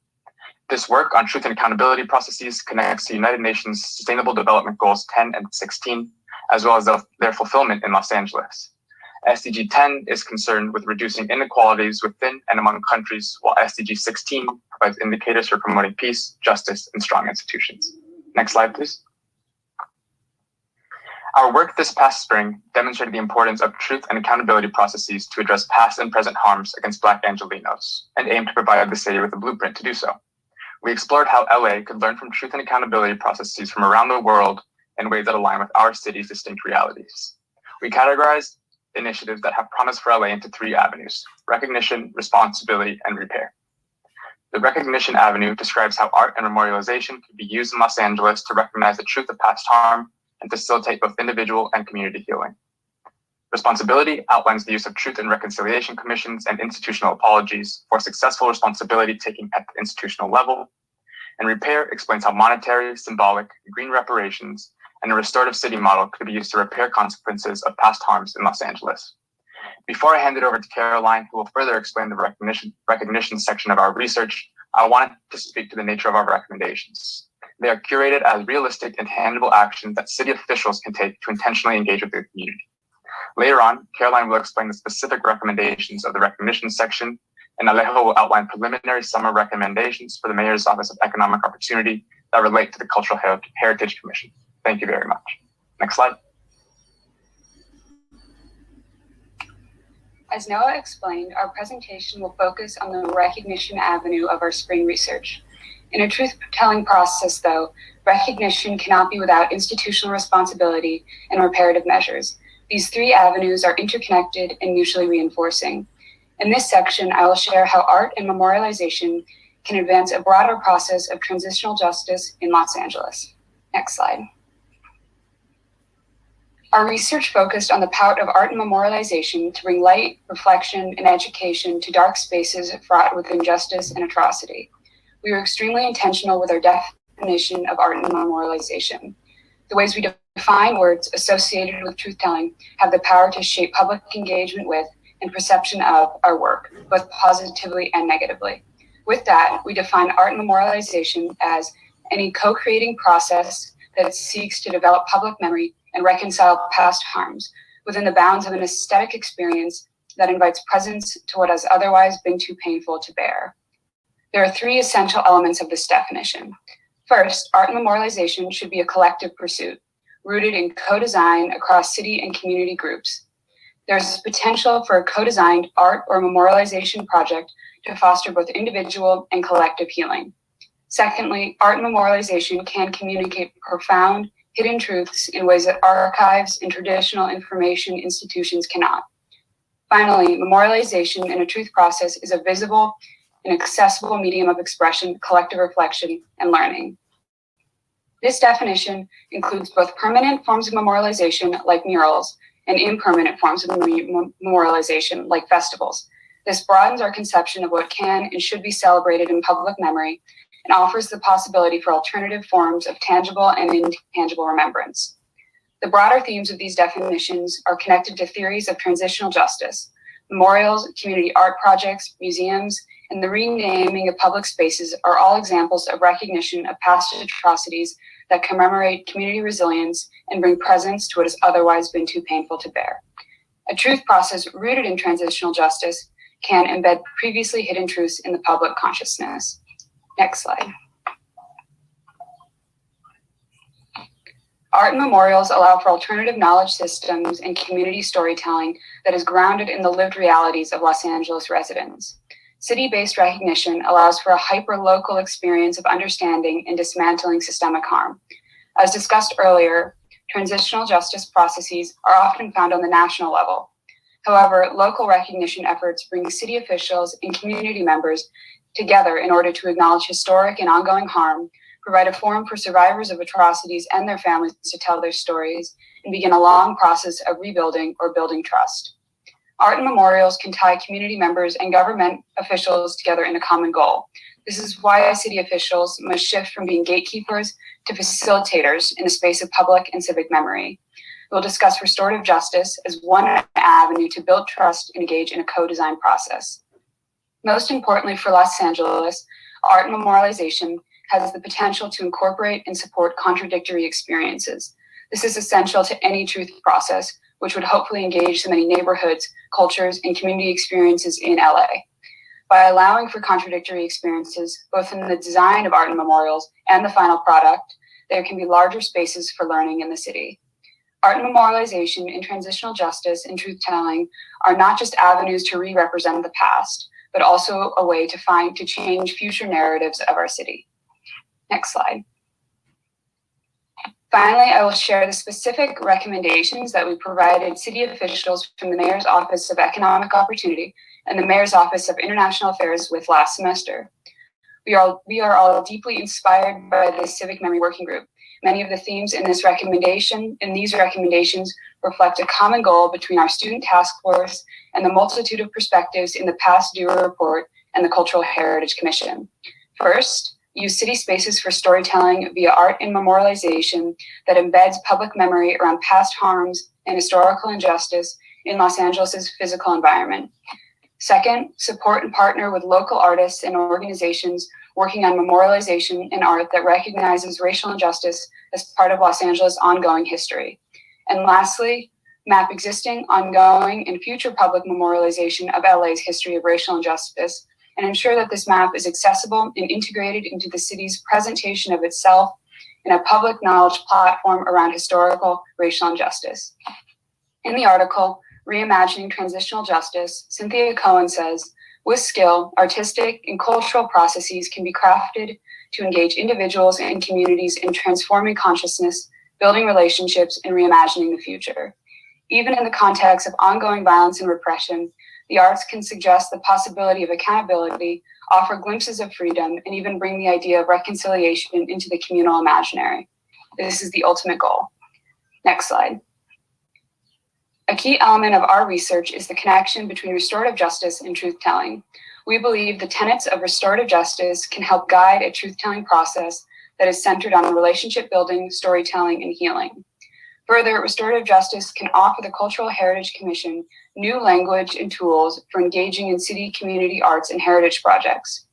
This work on truth and accountability processes connects to United Nations Sustainable Development Goals 10 and 16, as well as their fulfillment in Los Angeles. SDG 10 is concerned with reducing inequalities within and among countries, while SDG 16 provides indicators for promoting peace, justice, and strong institutions. Next slide, please. Our work this past spring demonstrated the importance of truth and accountability processes to address past and present harms against Black Angelinos, and aimed to provide the city with a blueprint to do so. We explored how LA could learn from truth and accountability processes from around the world in ways that align with our city's distinct realities. We categorized initiatives that have promise for LA into 3 avenues: recognition, responsibility, and repair. The recognition avenue describes how art and memorialization can be used in Los Angeles to recognize the truth of past harm and facilitate both individual and community healing. Responsibility outlines the use of truth and reconciliation commissions and institutional apologies for successful responsibility taking at the institutional level. And repair explains how monetary, symbolic, green reparations and a restorative city model could be used to repair consequences of past harms in Los Angeles. Before I hand it over to Caroline, who will further explain the recognition section of our research, I wanted to speak to the nature of our recommendations. They are curated as realistic and tangible actions that city officials can take to intentionally engage with their community. Later on, Caroline will explain the specific recommendations of the recognition section, and Alejo will outline preliminary summer recommendations for the Mayor's Office of Economic Opportunity that relate to the Cultural Heritage Commission. Thank you very much. Next slide. As Noah explained, our presentation will focus on the recognition avenue of our spring research. In a truth-telling process, though, recognition cannot be without institutional responsibility and reparative measures. These 3 avenues are interconnected and mutually reinforcing. In this section, I will share how art and memorialization can advance a broader process of transitional justice in Los Angeles. Next slide. Our research focused on the power of art and memorialization to bring light, reflection, and education to dark spaces fraught with injustice and atrocity. We were extremely intentional with our definition of art and memorialization. The ways we define words associated with truth-telling have the power to shape public engagement with and perception of our work, both positively and negatively. With that, we define art and memorialization as any co-creating process that seeks to develop public memory and reconcile past harms within the bounds of an aesthetic experience that invites presence to what has otherwise been too painful to bear. There are 3 essential elements of this definition. First, art and memorialization should be a collective pursuit, rooted in co-design across city and community groups. There's potential for a co-designed art or memorialization project to foster both individual and collective healing. Secondly, art and memorialization can communicate profound, hidden truths in ways that archives and traditional information institutions cannot. Finally, memorialization in a truth process is a visible and accessible medium of expression, collective reflection, and learning. This definition includes both permanent forms of memorialization, like murals, and impermanent forms of memorialization, like festivals. This broadens our conception of what can and should be celebrated in public memory and offers the possibility for alternative forms of tangible and intangible remembrance. The broader themes of these definitions are connected to theories of transitional justice. Memorials, community art projects, museums, and the renaming of public spaces are all examples of recognition of past atrocities that commemorate community resilience and bring presence to what has otherwise been too painful to bear. A truth process rooted in transitional justice can embed previously hidden truths in the public consciousness. Next slide. Art and memorials allow for alternative knowledge systems and community storytelling that is grounded in the lived realities of Los Angeles residents. City-based recognition allows for a hyper-local experience of understanding and dismantling systemic harm. As discussed earlier, transitional justice processes are often found on the national level. However, local recognition efforts bring city officials and community members together in order to acknowledge historic and ongoing harm, provide a forum for survivors of atrocities and their families to tell their stories, and begin a long process of rebuilding or building trust. Art and memorials can tie community members and government officials together in a common goal. This is why city officials must shift from being gatekeepers to facilitators in the space of public and civic memory. We'll discuss restorative justice as one avenue to build trust and engage in a co-design process. Most importantly for Los Angeles, art and memorialization has the potential to incorporate and support contradictory experiences. This is essential to any truth process, which would hopefully engage so many neighborhoods, cultures, and community experiences in LA. By allowing for contradictory experiences, both in the design of art and memorials and the final product, there can be larger spaces for learning in the city. Art and memorialization in transitional justice and truth-telling are not just avenues to re-represent the past, but also a way to change future narratives of our city. Next slide. Finally, I will share the specific recommendations that we provided city officials from the Mayor's Office of Economic Opportunity and the Mayor's Office of International Affairs with last semester. We are all deeply inspired by the Civic Memory Working Group. Many of the themes in these recommendations reflect a common goal between our student task force and the multitude of perspectives in the past DURA report and the Cultural Heritage Commission. First, use city spaces for storytelling via art and memorialization that embeds public memory around past harms and historical injustice in Los Angeles' physical environment. Second, support and partner with local artists and organizations working on memorialization and art that recognizes racial injustice as part of Los Angeles' ongoing history. And lastly, map existing, ongoing, and future public memorialization of LA's history of racial injustice and ensure that this map is accessible and integrated into the city's presentation of itself in a public knowledge platform around historical racial injustice. In the article, Reimagining Transitional Justice, Cynthia Cohen says, with skill, artistic and cultural processes can be crafted to engage individuals and communities in transforming consciousness, building relationships, and reimagining the future. Even in the context of ongoing violence and repression, the arts can suggest the possibility of accountability, offer glimpses of freedom, and even bring the idea of reconciliation into the communal imaginary. This is the ultimate goal. Next slide. A key element of our research is the connection between restorative justice and truth-telling. We believe the tenets of restorative justice can help guide a truth-telling process that is centered on relationship building, storytelling, and healing. Further, restorative justice can offer the Cultural Heritage Commission new language and tools for engaging in city community arts and heritage projects.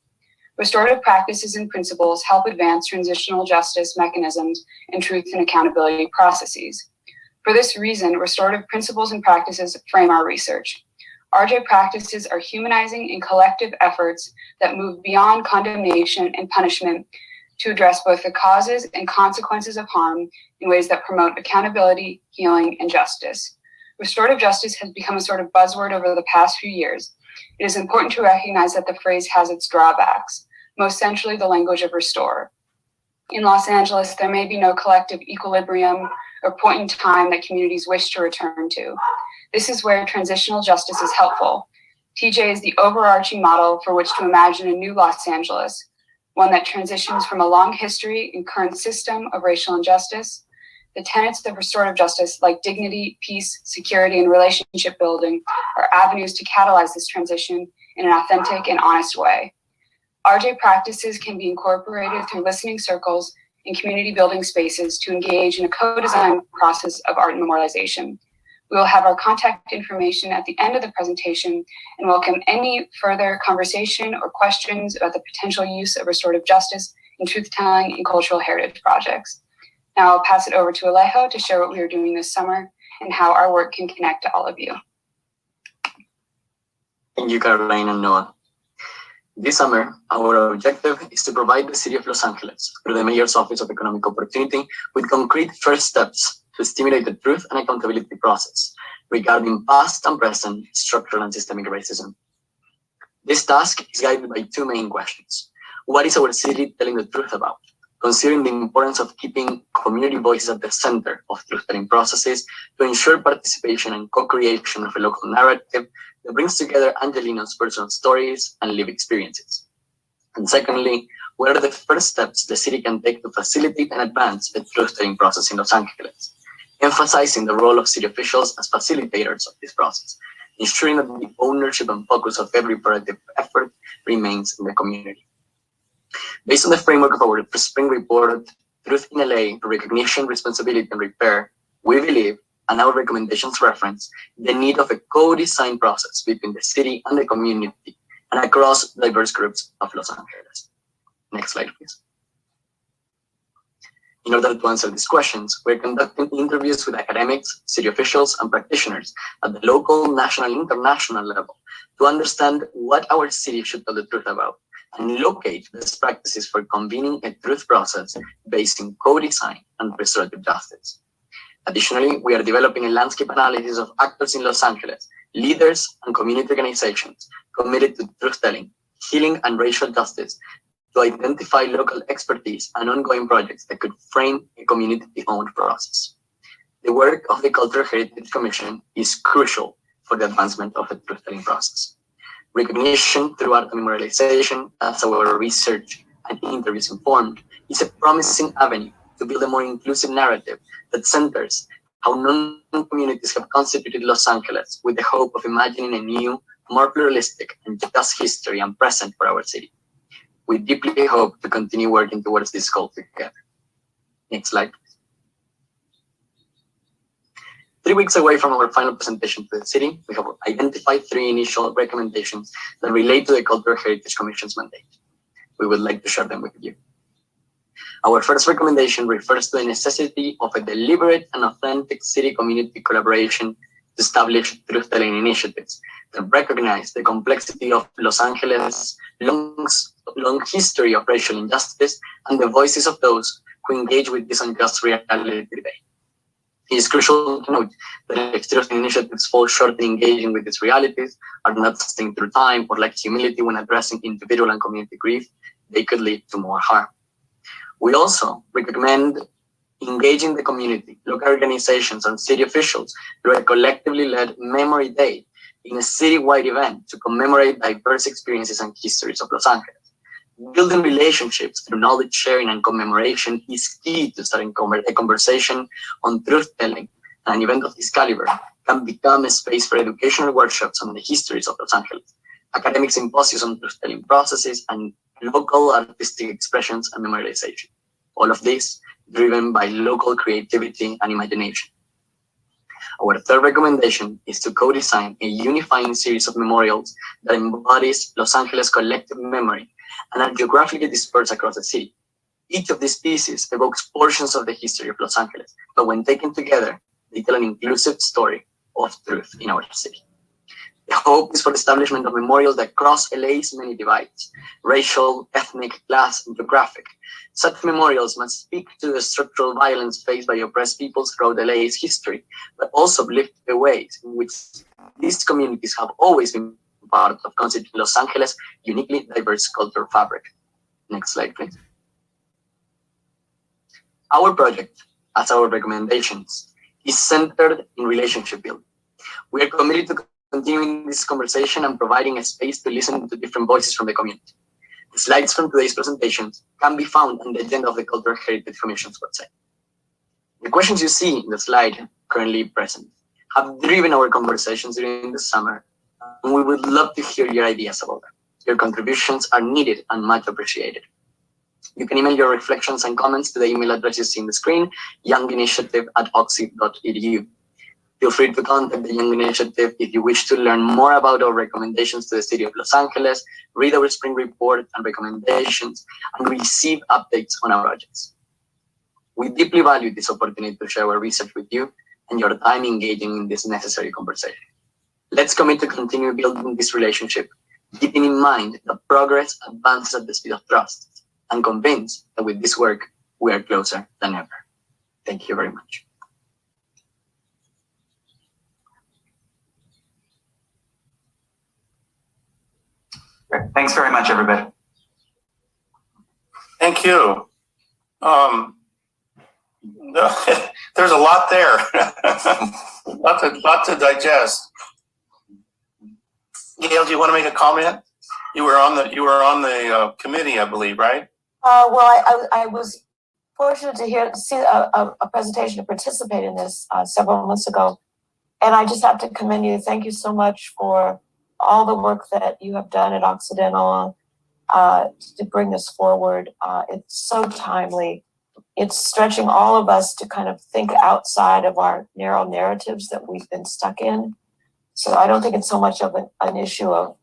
Restorative practices and principles help advance transitional justice mechanisms and truth and accountability processes. For this reason, restorative principles and practices frame our research. RJ practices are humanizing and collective efforts that move beyond condemnation and punishment to address both the causes and consequences of harm in ways that promote accountability, healing, and justice. Restorative justice has become a sort of buzzword over the past few years. It is important to recognize that the phrase has its drawbacks, most centrally the language of restore. In Los Angeles, there may be no collective equilibrium or point in time that communities wish to return to. This is where transitional justice is helpful. TJ is the overarching model for which to imagine a new Los Angeles, one that transitions from a long history and current system of racial injustice. The tenets of restorative justice, like dignity, peace, security, and relationship building, are avenues to catalyze this transition in an authentic and honest way. RJ practices can be incorporated through listening circles and community building spaces to engage in a co-design process of art and memorialization. We will have our contact information at the end of the presentation and welcome any further conversation or questions about the potential use of restorative justice in truth-telling and cultural heritage projects. Now I'll pass it over to Alejo to share what we are doing this summer and how our work can connect to all of you. Thank you, Caroline and Noah. This summer, our objective is to provide the City of Los Angeles, through the Mayor's Office of Economic Opportunity, with concrete first steps to stimulate the truth and accountability process regarding past and present structural and systemic racism. This task is guided by two main questions. What is our city telling the truth about? Considering the importance of keeping community voices at the center of truth-telling processes to ensure participation and co-creation of a local narrative that brings together Angelino's personal stories and lived experiences. And secondly, what are the first steps the city can take to facilitate and advance the truth-telling process in Los Angeles, emphasizing the role of city officials as facilitators of this process, ensuring that the ownership and focus of every productive effort remains in the community. Based on the framework of our spring report, Truth in LA, Recognition, Responsibility, and Repair, we believe, and our recommendations reference, the need of a co-design process between the city and the community and across diverse groups of Los Angeles. Next slide, please. In order to answer these questions, we're conducting interviews with academics, city officials, and practitioners at the local, national, and international level to understand what our city should tell the truth about and locate best practices for convening a truth process based in co-design and restorative justice. Additionally, we are developing a landscape analysis of actors in Los Angeles, leaders and community organizations committed to truth-telling, healing, and racial justice to identify local expertise and ongoing projects that could frame a community-owned process. The work of the Cultural Heritage Commission is crucial for the advancement of the truth-telling process. Recognition through art memorialization, as our research and interviews informed, is a promising avenue to build a more inclusive narrative that centers how non-communities have constituted Los Angeles with the hope of imagining a new, more pluralistic and just history and present for our city. We deeply hope to continue working towards this goal together. Next slide. 3 weeks away from our final presentation to the city, we have identified 3 initial recommendations that relate to the Cultural Heritage Commission's mandate. We would like to share them with you. Our first recommendation refers to the necessity of a deliberate and authentic city-community collaboration to establish truth-telling initiatives that recognize the complexity of Los Angeles' long history of racial injustice and the voices of those who engage with this unjust reality today. It is crucial to note that if truth initiatives fall short in engaging with these realities, are not sustained through time, or lack humility when addressing individual and community grief, they could lead to more harm. We also recommend engaging the community, local organizations, and city officials through a collectively led Memory Day in a citywide event to commemorate diverse experiences and histories of Los Angeles. Building relationships through knowledge sharing and commemoration is key to starting a conversation on truth-telling. An event of this caliber can become a space for educational workshops on the histories of Los Angeles, academic symposiums on truth-telling processes, and local artistic expressions and memorialization. All of this driven by local creativity and imagination. Our third recommendation is to co-design a unifying series of memorials that embodies Los Angeles' collective memory and are geographically dispersed across the city. Each of these pieces evokes portions of the history of Los Angeles, but when taken together, they tell an inclusive story of truth in our city. The hope is for the establishment of memorials that cross LA's many divides, racial, ethnic, class, and geographic. Such memorials must speak to the structural violence faced by oppressed peoples throughout LA's history, but also lift the ways in which these communities have always been part of constituting Los Angeles' uniquely diverse cultural fabric. Next slide, please. Our project, as our recommendations, is centered in relationship building. We are committed to continuing this conversation and providing a space to listen to different voices from the community. The slides from today's presentations can be found on the agenda of the Cultural Heritage Commission's website. The questions you see in the slide currently present have driven our conversations during the summer, and we would love to hear your ideas about them. Your contributions are needed and much appreciated. You can email your reflections and comments to the email address you see on the screen, younginitiative@oxy.edu. Feel free to contact the Young Initiative if you wish to learn more about our recommendations to the City of Los Angeles, read our spring report and recommendations, and receive updates on our projects. We deeply value this opportunity to share our research with you and your time engaging in this necessary conversation. Let's commit to continue building this relationship, keeping in mind that progress advances at the speed of trust, and convinced that with this work, we are closer than ever. Thank you very much. Thanks very much, everybody. Thank you. There's a lot there. lot to digest. Gail, do you want to make a comment? You were on the committee, I believe, right? Well, I was fortunate to see a presentation to participate in this several months ago, and I just have to commend you. Thank you so much for all the work that you have done at Occidental to bring this forward. It's so timely. It's stretching all of us to kind of think outside of our narrow narratives that we've been stuck in. So I don't think it's so much of an issue of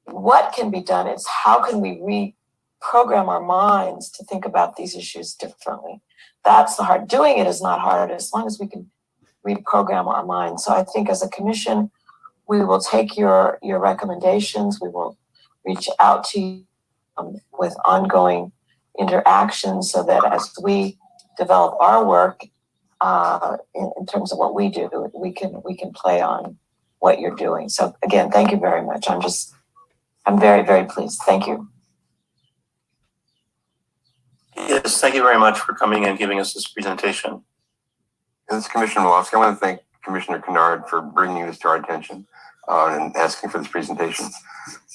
what can be done. It's how can we reprogram our minds to think about these issues differently. That's the hard. Doing it is not hard as long as we can reprogram our minds. So I think as a commission, we will take your recommendations. We will reach out to you with ongoing interactions so that as we develop our work in terms of what we do, we can play on what you're doing. So again, thank you very much. I'm very, very pleased. Thank you. Yes, thank you very much for coming and giving us this presentation. This is Commissioner Malofsky. I want to thank Commissioner Kennard for bringing this to our attention and asking for this presentation.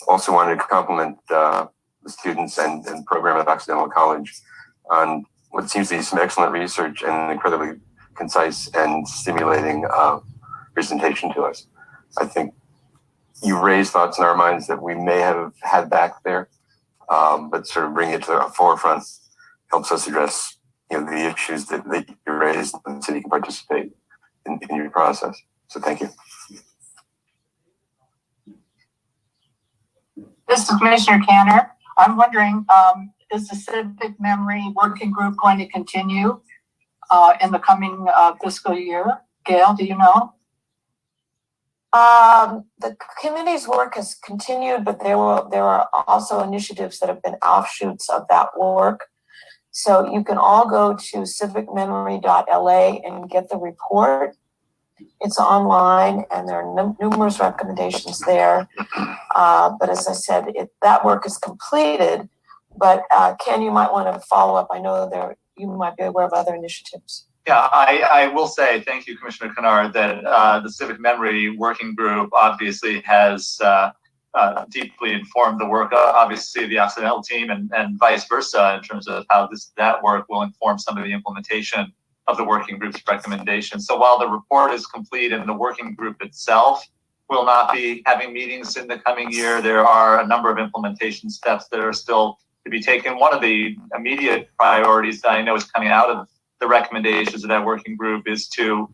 Also wanted to compliment the students and program at Occidental College on what seems to be some excellent research and an incredibly concise and stimulating presentation to us. I think you raised thoughts in our minds that we may have had back there, but sort of bringing it to the forefront helps us address, the issues that you raised, and the city can participate in your process. So thank you. This is Commissioner Cantor. I'm wondering, is the Civic Memory Working Group going to continue in the coming fiscal year? Gail, do you know? The committee's work has continued, but there are also initiatives that have been offshoots of that work. So you can all go to civicmemory.la and get the report. It's online, and there are numerous recommendations there. But as I said, that work is completed. But Ken, you might want to follow up. I know you might be aware of other initiatives. Yeah, I will say thank you, Commissioner Kennard, that the Civic Memory Working Group obviously has deeply informed the work, obviously the Occidental team and vice versa in terms of how that work will inform some of the implementation of the working group's recommendations. So while the report is complete and the working group itself will not be having meetings in the coming year, there are a number of implementation steps that are still to be taken. One of the immediate priorities that I know is coming out of the recommendations of that working group is to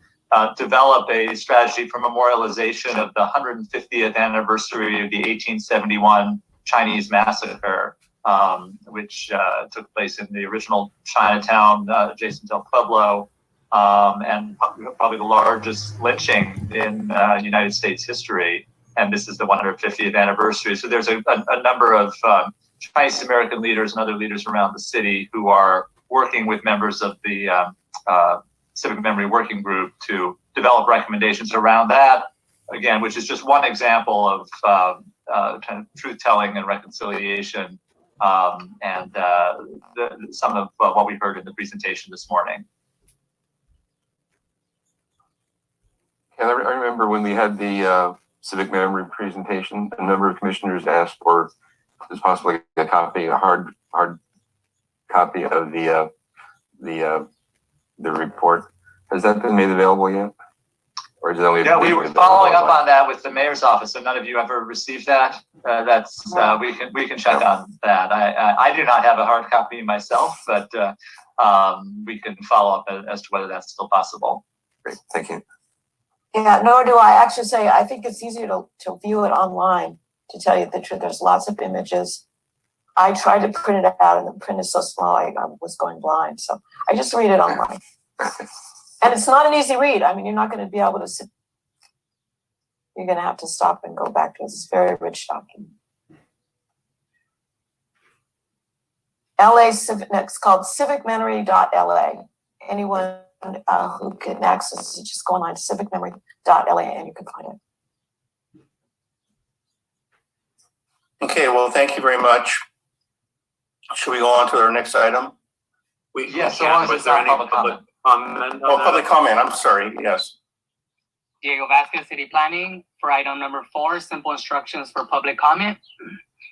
develop a strategy for memorialization of the 150th anniversary of the 1871 Chinese Massacre, which took place in the original Chinatown adjacent to El Pueblo, and probably the largest lynching in United States history. And this is the 150th anniversary. So there's a number of Chinese American leaders and other leaders around the city who are working with members of the Civic Memory Working Group to develop recommendations around that, again, which is just one example of kind of truth-telling and reconciliation, and some of what we heard in the presentation this morning. And I remember when we had the Civic Memory presentation, a number of commissioners asked for, if possibly, a hard copy of the report. Has that been made available yet? Or is it only? Yeah, we were following up on that with the mayor's office. So none of you ever received that. We can check on that. I do not have a hard copy myself, but we can follow up as to whether that's still possible. Great, thank you. Yeah, nor do I. Actually say I think it's easier to view it online, to tell you the truth. There's lots of images. I tried to print it out, and the print is so small, I was going blind. So I just read it online. And it's not an easy read. I mean, you're not going to be able to sit. You're going to have to stop and go back to it. It's a very rich document. LA Civic, it's called civicmemory.la. Anyone who can access it, just go online to civicmemory.la and you can find it. Okay, well, thank you very much. Should we go on to our next item? Yes, so long as it's not public comment. Public comment, I'm sorry, yes. Diego Vasquez, City Planning, for item number 4, simple instructions for public comment.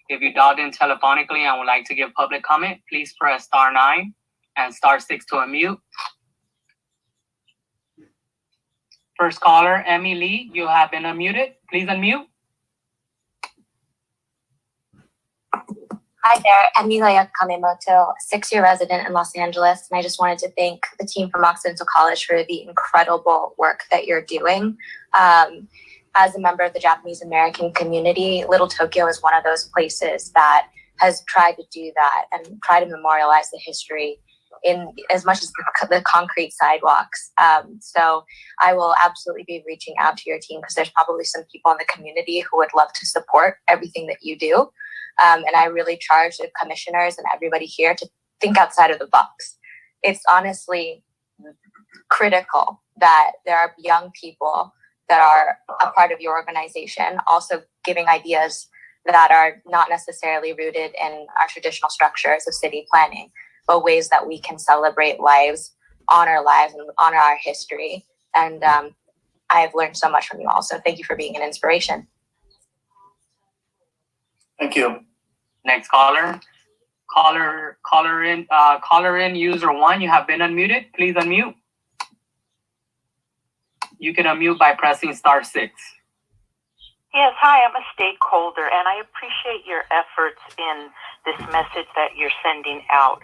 If you dialed in telephonically and would like to give public comment, please press *9 and *6 to unmute. First caller, Emmy Lee, you have been unmuted. Please unmute. Hi there, Emilia Kamemoto, 6-year resident in Los Angeles, and I just wanted to thank the team from Occidental College for the incredible work that you're doing. As a member of the Japanese American community, Little Tokyo is one of those places that has tried to do that and try to memorialize the history in as much as the concrete sidewalks. So I will absolutely be reaching out to your team because there's probably some people in the community who would love to support everything that you do. And I really charge the commissioners and everybody here to think outside of the box. It's honestly critical that there are young people that are a part of your organization, also giving ideas that are not necessarily rooted in our traditional structures of city planning. but ways that we can celebrate lives, honor lives, and honor our history. And I've learned so much from you all. So thank you for being an inspiration. Thank you. Next caller. Caller in user 1, you have been unmuted. Please unmute. You can unmute by pressing *6. Yes, hi, I'm a stakeholder, and I appreciate your efforts in this message that you're sending out.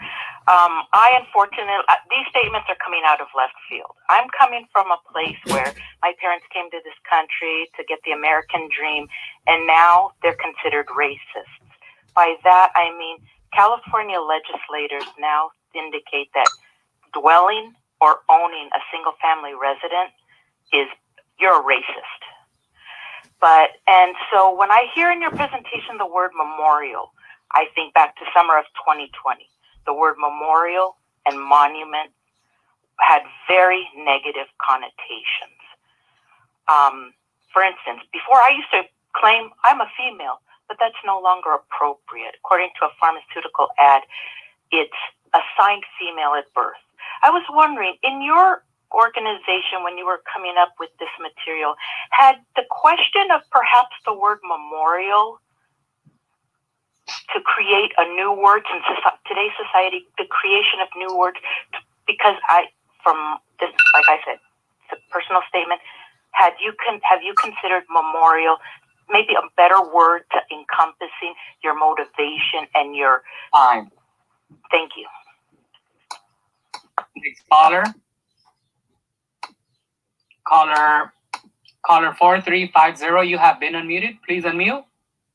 These statements are coming out of left field. I'm coming from a place where my parents came to this country to get the American dream, and now they're considered racists. By that, I mean California legislators now indicate that dwelling or owning a single-family residence you're a racist. And so when I hear in your presentation the word memorial, I think back to summer of 2020. The word memorial and monument had very negative connotations. For instance, before I used to claim I'm a female, but that's no longer appropriate. According to a pharmaceutical ad, it's assigned female at birth. I was wondering, in your organization, when you were coming up with this material, had the question of perhaps the word memorial to create a new word in today's society, the creation of new words, because from this, like I said, it's a personal statement, have you considered memorial maybe a better word to encompassing your motivation and your time? Thank you. Next caller. Caller 4350, you have been unmuted. Please unmute.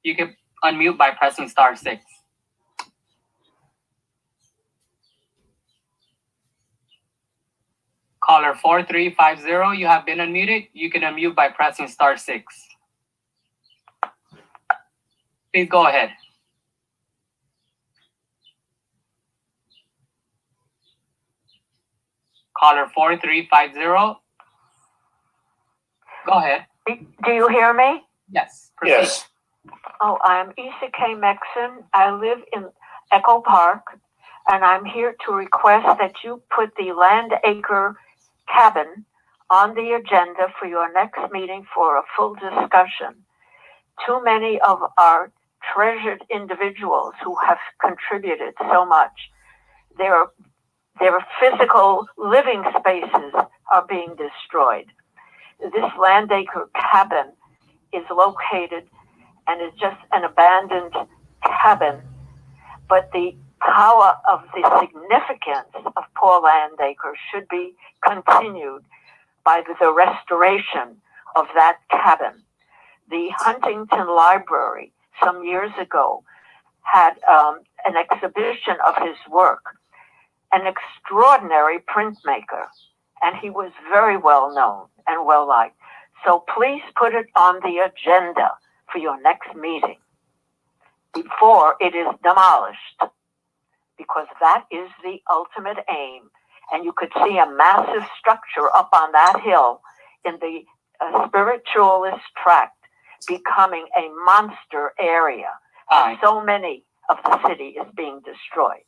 You can unmute by pressing *6. Caller 4350, you have been unmuted. You can unmute by pressing *6. Please go ahead. Caller 4350. Go ahead. Do you hear me? Yes. Proceed. Yes. Oh, I'm Issa K. Mexon. I live in Echo Park, and I'm here to request that you put the Landacre Cabin on the agenda for your next meeting for a full discussion. Too many of our treasured individuals who have contributed so much, their physical living spaces are being destroyed. This Landacre Cabin is located and is just an abandoned cabin, but the power of the significance of Paul Landacre should be continued by the restoration of that cabin. The Huntington Library some years ago had an exhibition of his work, an extraordinary printmaker, and he was very well known and well liked. So please put it on the agenda for your next meeting before it is demolished, because that is the ultimate aim. And you could see a massive structure up on that hill in the spiritualist tract becoming a monster area. And so many of the city is being destroyed.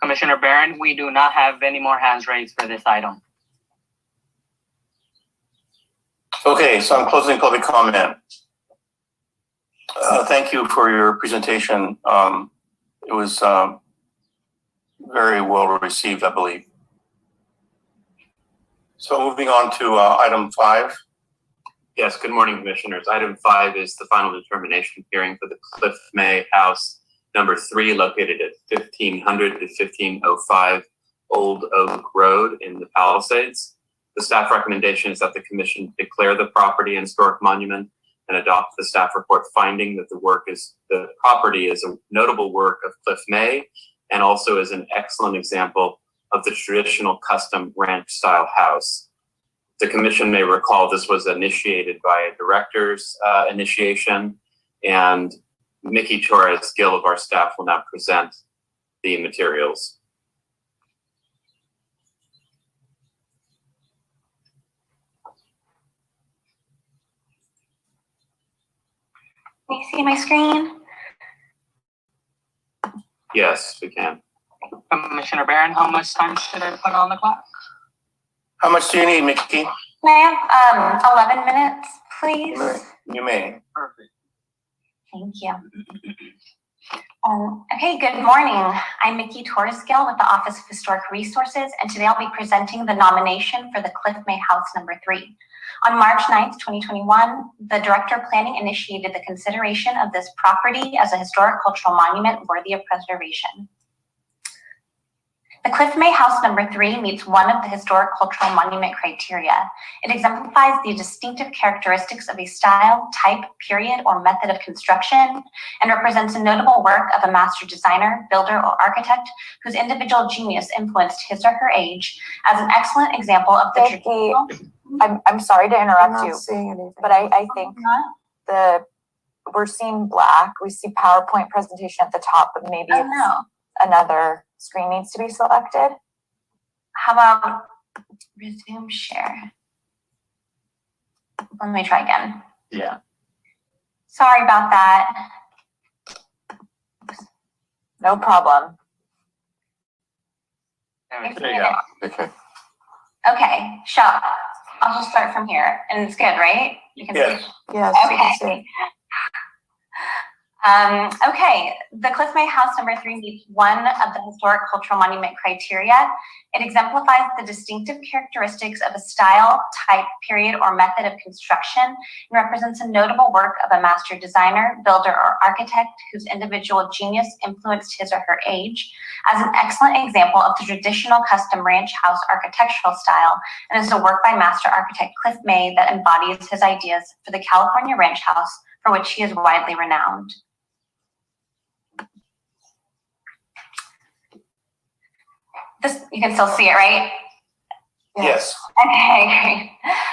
Commissioner Barron, we do not have any more hands raised for this item. Okay, so I'm closing public comment. Thank you for your presentation. It was very well received, I believe. So moving on to item 5. Yes, good morning, Commissioners. Item 5 is the final determination hearing for the Cliff May House number 3, located at 1500 to 1505 Old Oak Road in the Palisades. The staff recommendation is that the Commission declare the property an historic monument and adopt the staff report finding that the property is a notable work of Cliff May and also is an excellent example of the traditional custom ranch style house. The Commission may recall this was initiated by a director's initiation, and Mickey Torres Gill of our staff will now present the materials. Can you see my screen? Yes, we can. Commissioner Barron, how much time should I put on the clock? How much do you need, Mickey? May I have 11 minutes, please? You may. Perfect. Thank you. Okay, good morning. I'm Mickey Torresgill with the Office of Historic Resources, and today I'll be presenting the nomination for the Cliff May House number 3. On March 9th, 2021, the Director of Planning initiated the consideration of this property as a historic cultural monument worthy of preservation. The Cliff May House number 3 meets one of the historic cultural monument criteria. It exemplifies the distinctive characteristics of a style, type, period, or method of construction, and represents a notable work of a master designer, builder, or architect whose individual genius influenced his or her age as an excellent example of the traditional. I'm sorry to interrupt you, but I think we're seeing black. We see PowerPoint presentation at the top, but maybe another screen needs to be selected. How about resume share? Let me try again. Yeah. Sorry about that. No problem. There you go. Okay. Okay, I'll just start from here, and it's good, right? You can see. Yes. Okay. Okay, the Cliff May House number 3 meets one of the historic cultural monument criteria. It exemplifies the distinctive characteristics of a style, type, period, or method of construction, and represents a notable work of a master designer, builder, or architect whose individual genius influenced his or her age, as an excellent example of the traditional custom ranch house architectural style, and is a work by master architect Cliff May that embodies his ideas for the California ranch house, for which he is widely renowned. You can still see it, right? Yes. Okay, great.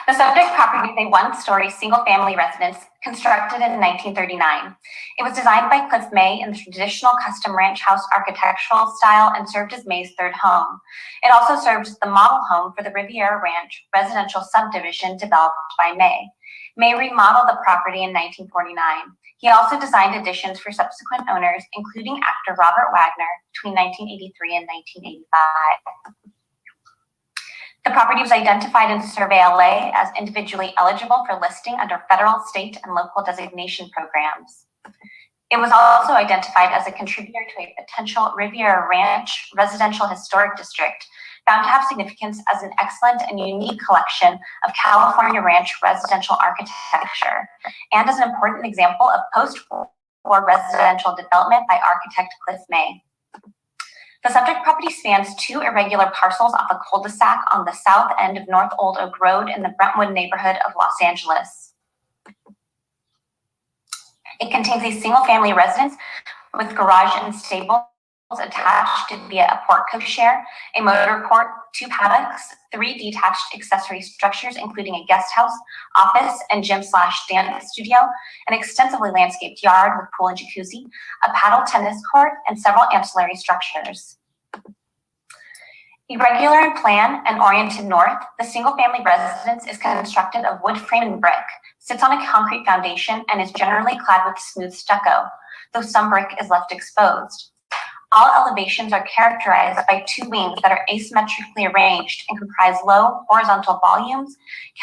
The subject property is a one-story single-family residence constructed in 1939. It was designed by Cliff May in the traditional custom ranch house architectural style and served as May's third home. It also served as the model home for the Riviera Ranch residential subdivision developed by May. May remodeled the property in 1949. He also designed additions for subsequent owners, including actor Robert Wagner, between 1983 and 1985. The property was identified in Survey LA as individually eligible for listing under federal, state, and local designation programs. It was also identified as a contributor to a potential Riviera Ranch residential historic district, found to have significance as an excellent and unique collection of California ranch residential architecture, and as an important example of post-war residential development by architect Cliff May. The subject property spans 2 irregular parcels off a cul-de-sac on the south end of North Old Oak Road in the Brentwood neighborhood of Los Angeles. It contains a single-family residence with garage and stables attached via a portico share, a motor court, 2 paddocks, 3 detached accessory structures, including a guest house, office, and gym/dance studio, an extensively landscaped yard with pool and jacuzzi, a paddle tennis court, and several ancillary structures. Irregular in plan and oriented north, the single-family residence is constructed of wood frame and brick, sits on a concrete foundation, and is generally clad with smooth stucco, though some brick is left exposed. All elevations are characterized by 2 wings that are asymmetrically arranged and comprise low horizontal volumes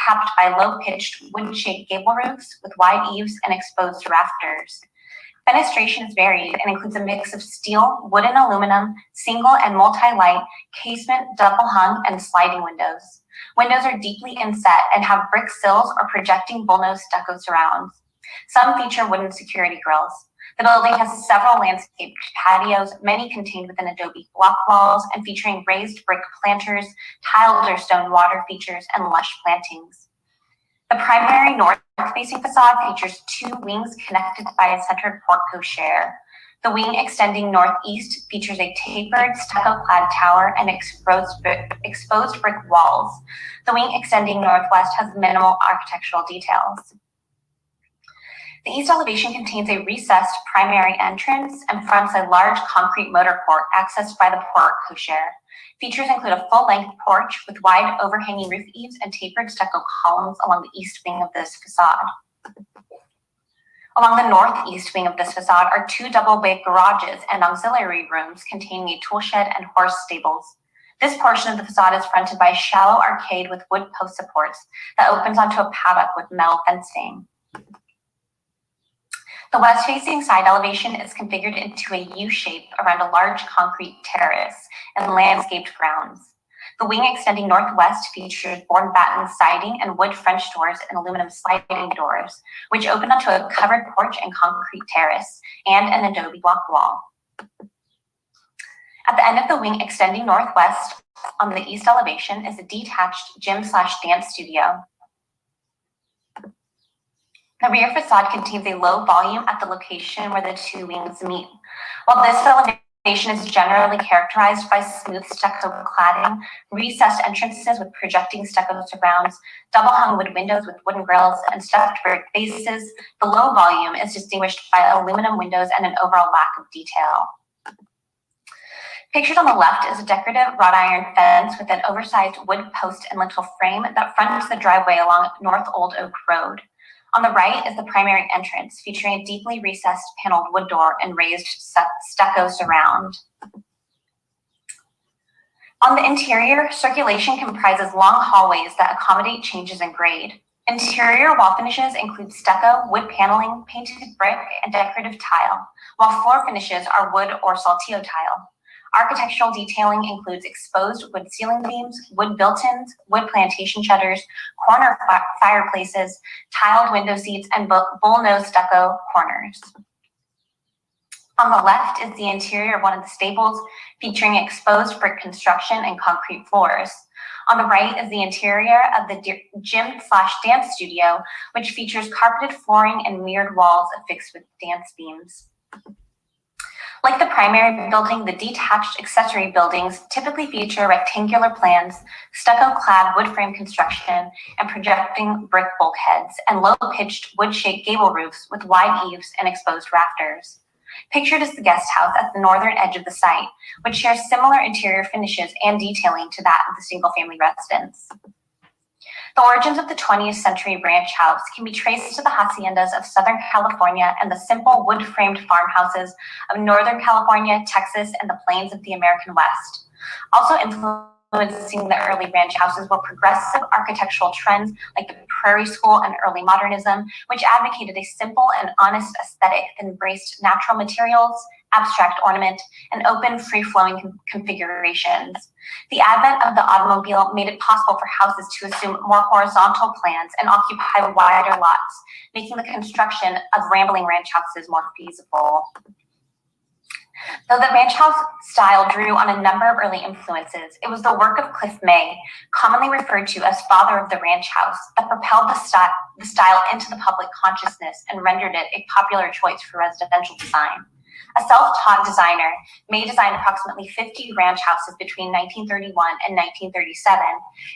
capped by low-pitched wood-shaped gable roofs with wide eaves and exposed rafters. Fenestration is varied and includes a mix of steel, wood and aluminum, single and multi-light, casement, double-hung, and sliding windows. Windows are deeply inset and have brick sills or projecting bullnose stucco surrounds. Some feature wooden security grills. The building has several landscaped patios, many contained within adobe block walls and featuring raised brick planters, tiled or stone water features, and lush plantings. The primary north-facing facade features 2 wings connected by a centered portico share. The wing extending northeast features a tapered stucco-clad tower and exposed brick walls. The wing extending northwest has minimal architectural details. The east elevation contains a recessed primary entrance and fronts a large concrete motor court accessed by the portico share. Features include a full-length porch with wide overhanging roof eaves and tapered stucco columns along the east wing of this facade. Along the northeast wing of this facade are two double-bay garages and auxiliary rooms containing a tool shed and horse stables. This portion of the facade is fronted by a shallow arcade with wood post supports that opens onto a paddock with metal fencing. The west-facing side elevation is configured into a U shape around a large concrete terrace and landscaped grounds. The wing extending northwest features board batten siding and wood French doors and aluminum sliding doors, which open onto a covered porch and concrete terrace and an adobe block wall. At the end of the wing extending northwest on the east elevation is a detached gym/dance studio. The rear facade contains a low volume at the location where the two wings meet. While this elevation is generally characterized by smooth stucco cladding, recessed entrances with projecting stucco surrounds, double-hung wood windows with wooden grills, and stuffed brick bases, the low volume is distinguished by aluminum windows and an overall lack of detail. Pictured on the left is a decorative wrought iron fence with an oversized wood post and lintel frame that fronts the driveway along North Old Oak Road. On the right is the primary entrance, featuring a deeply recessed paneled wood door and raised stucco surround. On the interior, circulation comprises long hallways that accommodate changes in grade. Interior wall finishes include stucco, wood paneling, painted brick, and decorative tile, while floor finishes are wood or saltillo tile. Architectural detailing includes exposed wood ceiling beams, wood built-ins, wood plantation shutters, corner fireplaces, tiled window seats, and bull-nose stucco corners. On the left is the interior of one of the stables, featuring exposed brick construction and concrete floors. On the right is the interior of the gym/dance studio, which features carpeted flooring and mirrored walls affixed with dance beams. Like the primary building, the detached accessory buildings typically feature rectangular plans, stucco-clad wood frame construction, and projecting brick bulkheads, and low-pitched wood-shaped gable roofs with wide eaves and exposed rafters. Pictured is the guest house at the northern edge of the site, which shares similar interior finishes and detailing to that of the single-family residence. The origins of the 20th century ranch house can be traced to the haciendas of Southern California and the simple wood-framed farmhouses of Northern California, Texas, and the plains of the American West. Also influencing the early ranch houses were progressive architectural trends like the Prairie School and early modernism, which advocated a simple and honest aesthetic that embraced natural materials, abstract ornament, and open, free-flowing configurations. The advent of the automobile made it possible for houses to assume more horizontal plans and occupy wider lots, making the construction of rambling ranch houses more feasible. Though the ranch house style drew on a number of early influences, it was the work of Cliff May, commonly referred to as father of the ranch house, that propelled the style into the public consciousness and rendered it a popular choice for residential design. A self-taught designer, May designed approximately 50 ranch houses between 1931 and 1937,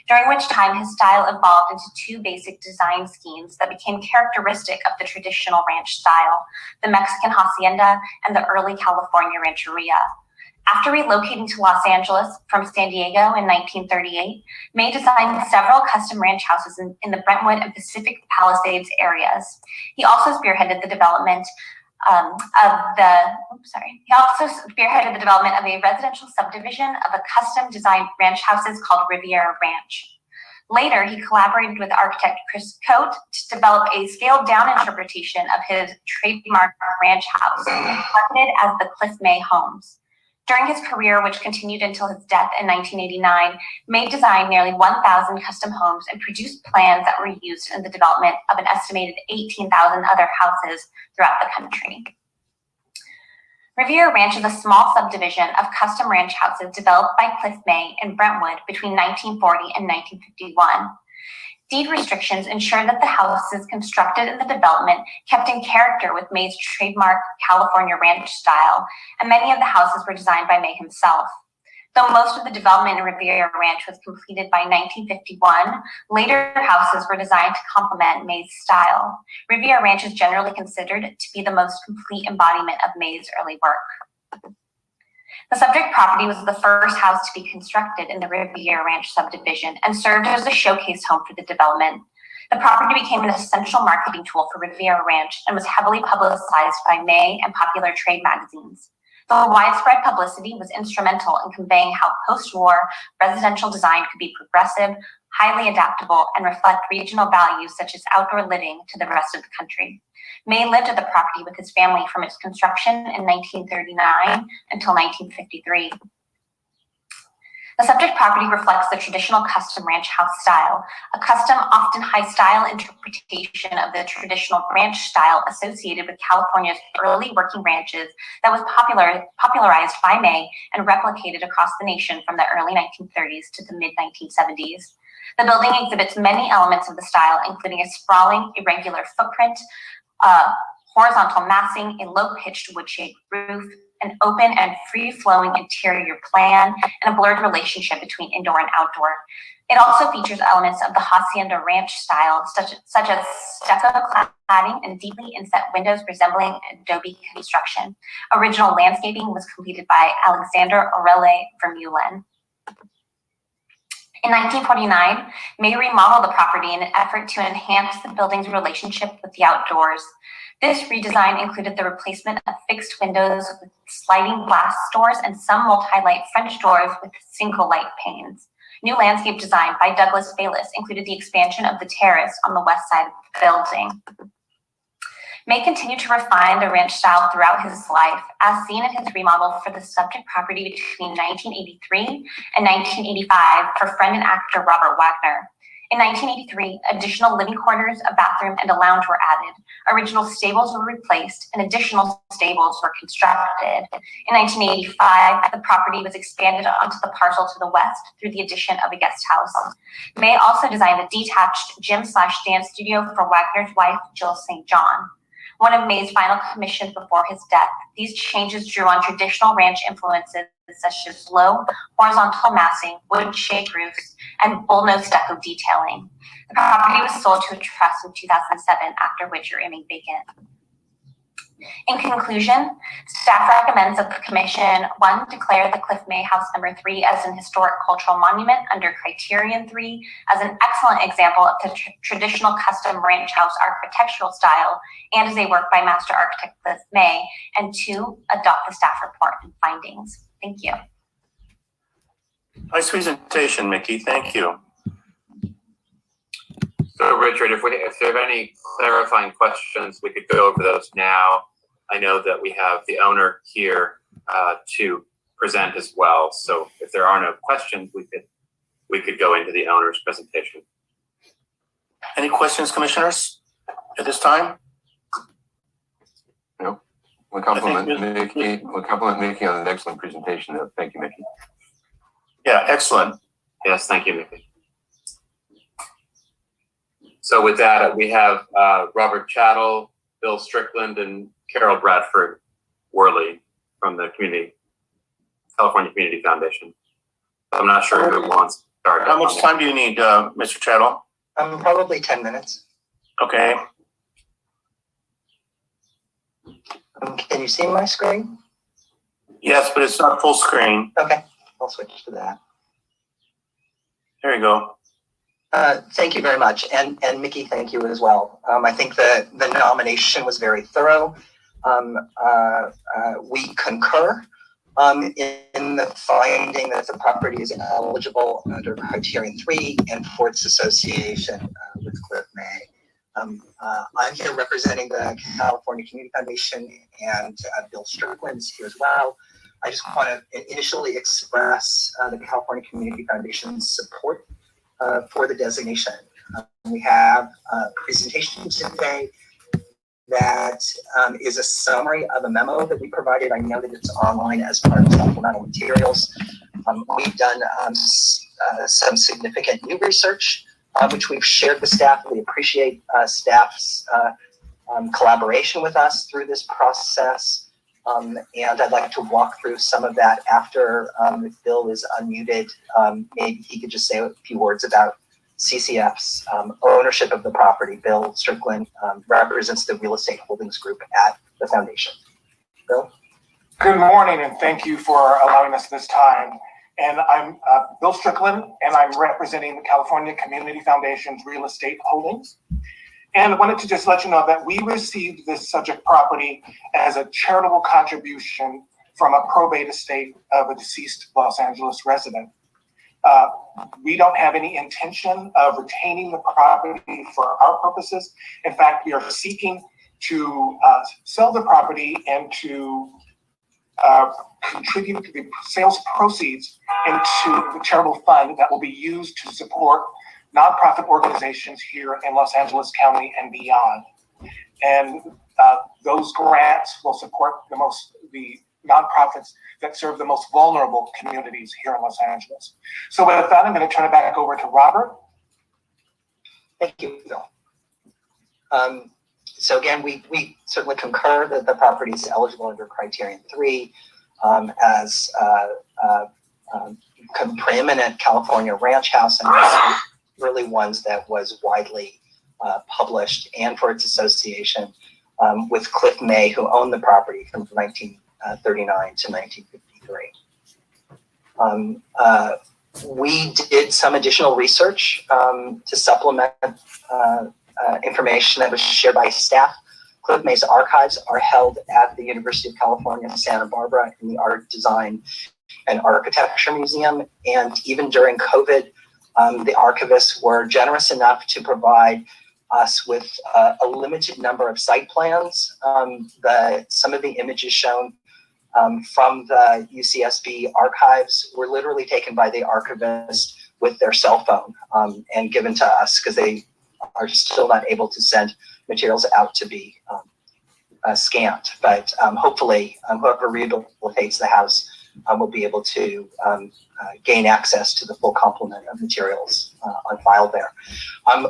during which time his style evolved into two basic design schemes that became characteristic of the traditional ranch style, the Mexican hacienda and the early California rancheria. After relocating to Los Angeles from San Diego in 1938, May designed several custom ranch houses in the Brentwood and Pacific Palisades areas. He also spearheaded the development of a residential subdivision of a custom designed ranch houses called Riviera Ranch. Later, he collaborated with architect Chris Coate to develop a scaled down interpretation of his trademark ranch house, marketed as the Cliff May Homes. During his career, which continued until his death in 1989, May designed nearly 1,000 custom homes and produced plans that were used in the development of an estimated 18,000 other houses throughout the country. Riviera Ranch is a small subdivision of custom ranch houses developed by Cliff May in Brentwood between 1940 and 1951. Deed restrictions ensured that the houses constructed in the development kept in character with May's trademark California ranch style, and many of the houses were designed by May himself. Though most of the development in Riviera Ranch was completed by 1951, later houses were designed to complement May's style. Riviera Ranch is generally considered to be the most complete embodiment of May's early work. The subject property was the first house to be constructed in the Riviera Ranch subdivision and served as a showcase home for the development. The property became an essential marketing tool for Riviera Ranch and was heavily publicized by May and popular trade magazines. The widespread publicity was instrumental in conveying how post-war residential design could be progressive, highly adaptable, and reflect regional values such as outdoor living to the rest of the country. May lived at the property with his family from its construction in 1939 until 1953. The subject property reflects the traditional custom ranch house style, a custom, often high-style interpretation of the traditional ranch style associated with California's early working ranches that was popularized by May and replicated across the nation from the early 1930s to the mid-1970s. The building exhibits many elements of the style, including a sprawling, irregular footprint, horizontal massing, a low-pitched wood-shaped roof, an open and free-flowing interior plan, and a blurred relationship between indoor and outdoor. It also features elements of the hacienda ranch style, such as stucco cladding and deeply inset windows resembling adobe construction. Original landscaping was completed by Alexander Aurele Vermeulen. In 1949, May remodeled the property in an effort to enhance the building's relationship with the outdoors. This redesign included the replacement of fixed windows with sliding glass doors and some multi-light French doors with single light panes. New landscape design by Douglas Bayless included the expansion of the terrace on the west side of the building. May continued to refine the ranch style throughout his life, as seen in his remodel for the subject property between 1983 and 1985 for friend and actor Robert Wagner. In 1983, additional living quarters, a bathroom, and a lounge were added. Original stables were replaced, and additional stables were constructed. In 1985, the property was expanded onto the parcel to the west through the addition of a guest house. May also designed a detached gym/dance studio for Wagner's wife, Jill St. John. One of May's final commissions before his death, these changes drew on traditional ranch influences such as low horizontal massing, wood-shaped roofs, and bullnose stucco detailing. The property was sold to a trust in 2007, after which it remained vacant. In conclusion, staff recommends that the Commission, 1, declare the Cliff May House No. 3 as an historic cultural monument under Criterion 3 as an excellent example of the traditional custom ranch house architectural style and as a work by master architect Cliff May, and 2, adopt the staff report and findings. Thank you. Nice presentation, Mickey. Thank you. So, Richard, if there are any clarifying questions, we could go over those now. I know that we have the owner here to present as well. So, if there are no questions, we could go into the owner's presentation. Any questions, commissioners, at this time? No. We'll compliment Mickey on an excellent presentation. Thank you, Mickey. Yeah, excellent. Yes, thank you, Mickey. So with that, we have Robert Chattel, Bill Strickland, and Carol Bradford Worley from the California Community Foundation. I'm not sure who wants to start. How much time do you need, Mr. Chattel? Probably 10 minutes. Okay. Can you see my screen? Yes, but it's not full screen. Okay, I'll switch to that. There you go. Thank you very much. And Mickey, thank you as well. I think the nomination was very thorough. We concur in the finding that the property is eligible under Criterion 3 and for its association with Cliff May. I'm here representing the California Community Foundation, and Bill Strickland's here as well. I just want to initially express the California Community Foundation's support for the designation. We have a presentation today that is a summary of a memo that we provided. I know that it's online as part of supplemental materials. We've done some significant new research, which we've shared with staff. We appreciate staff's collaboration with us through this process. And I'd like to walk through some of that after if Bill is unmuted. Maybe he could just say a few words about CCF's ownership of the property. Bill Strickland represents the real estate holdings group at the foundation. Bill? Good morning, and thank you for allowing us this time. And I'm Bill Strickland, and I'm representing the California Community Foundation's real estate holdings. And I wanted to just let you know that we received this subject property as a charitable contribution from a probate estate of a deceased Los Angeles resident. We don't have any intention of retaining the property for our purposes. In fact, we are seeking to sell the property and to contribute the sales proceeds into the charitable fund that will be used to support nonprofit organizations here in Los Angeles County and beyond. And those grants will support the nonprofits that serve the most vulnerable communities here in Los Angeles. So with that, I'm going to turn it back over to Robert. Thank you, Bill. So again, we certainly concur that the property is eligible under Criterion 3 as preeminent California ranch house, and really ones that was widely published, and for its association with Cliff May, who owned the property from 1939 to 1953. We did some additional research to supplement information that was shared by staff. Cliff May's archives are held at the University of California, Santa Barbara in the Art, Design, and Architecture Museum. And even during COVID, the archivists were generous enough to provide us with a limited number of site plans. Some of the images shown from the UCSB archives were literally taken by the archivist with their cell phone and given to us because they are still not able to send materials out to be scanned. But hopefully, whoever rehabilitates the house will be able to gain access to the full complement of materials on file there.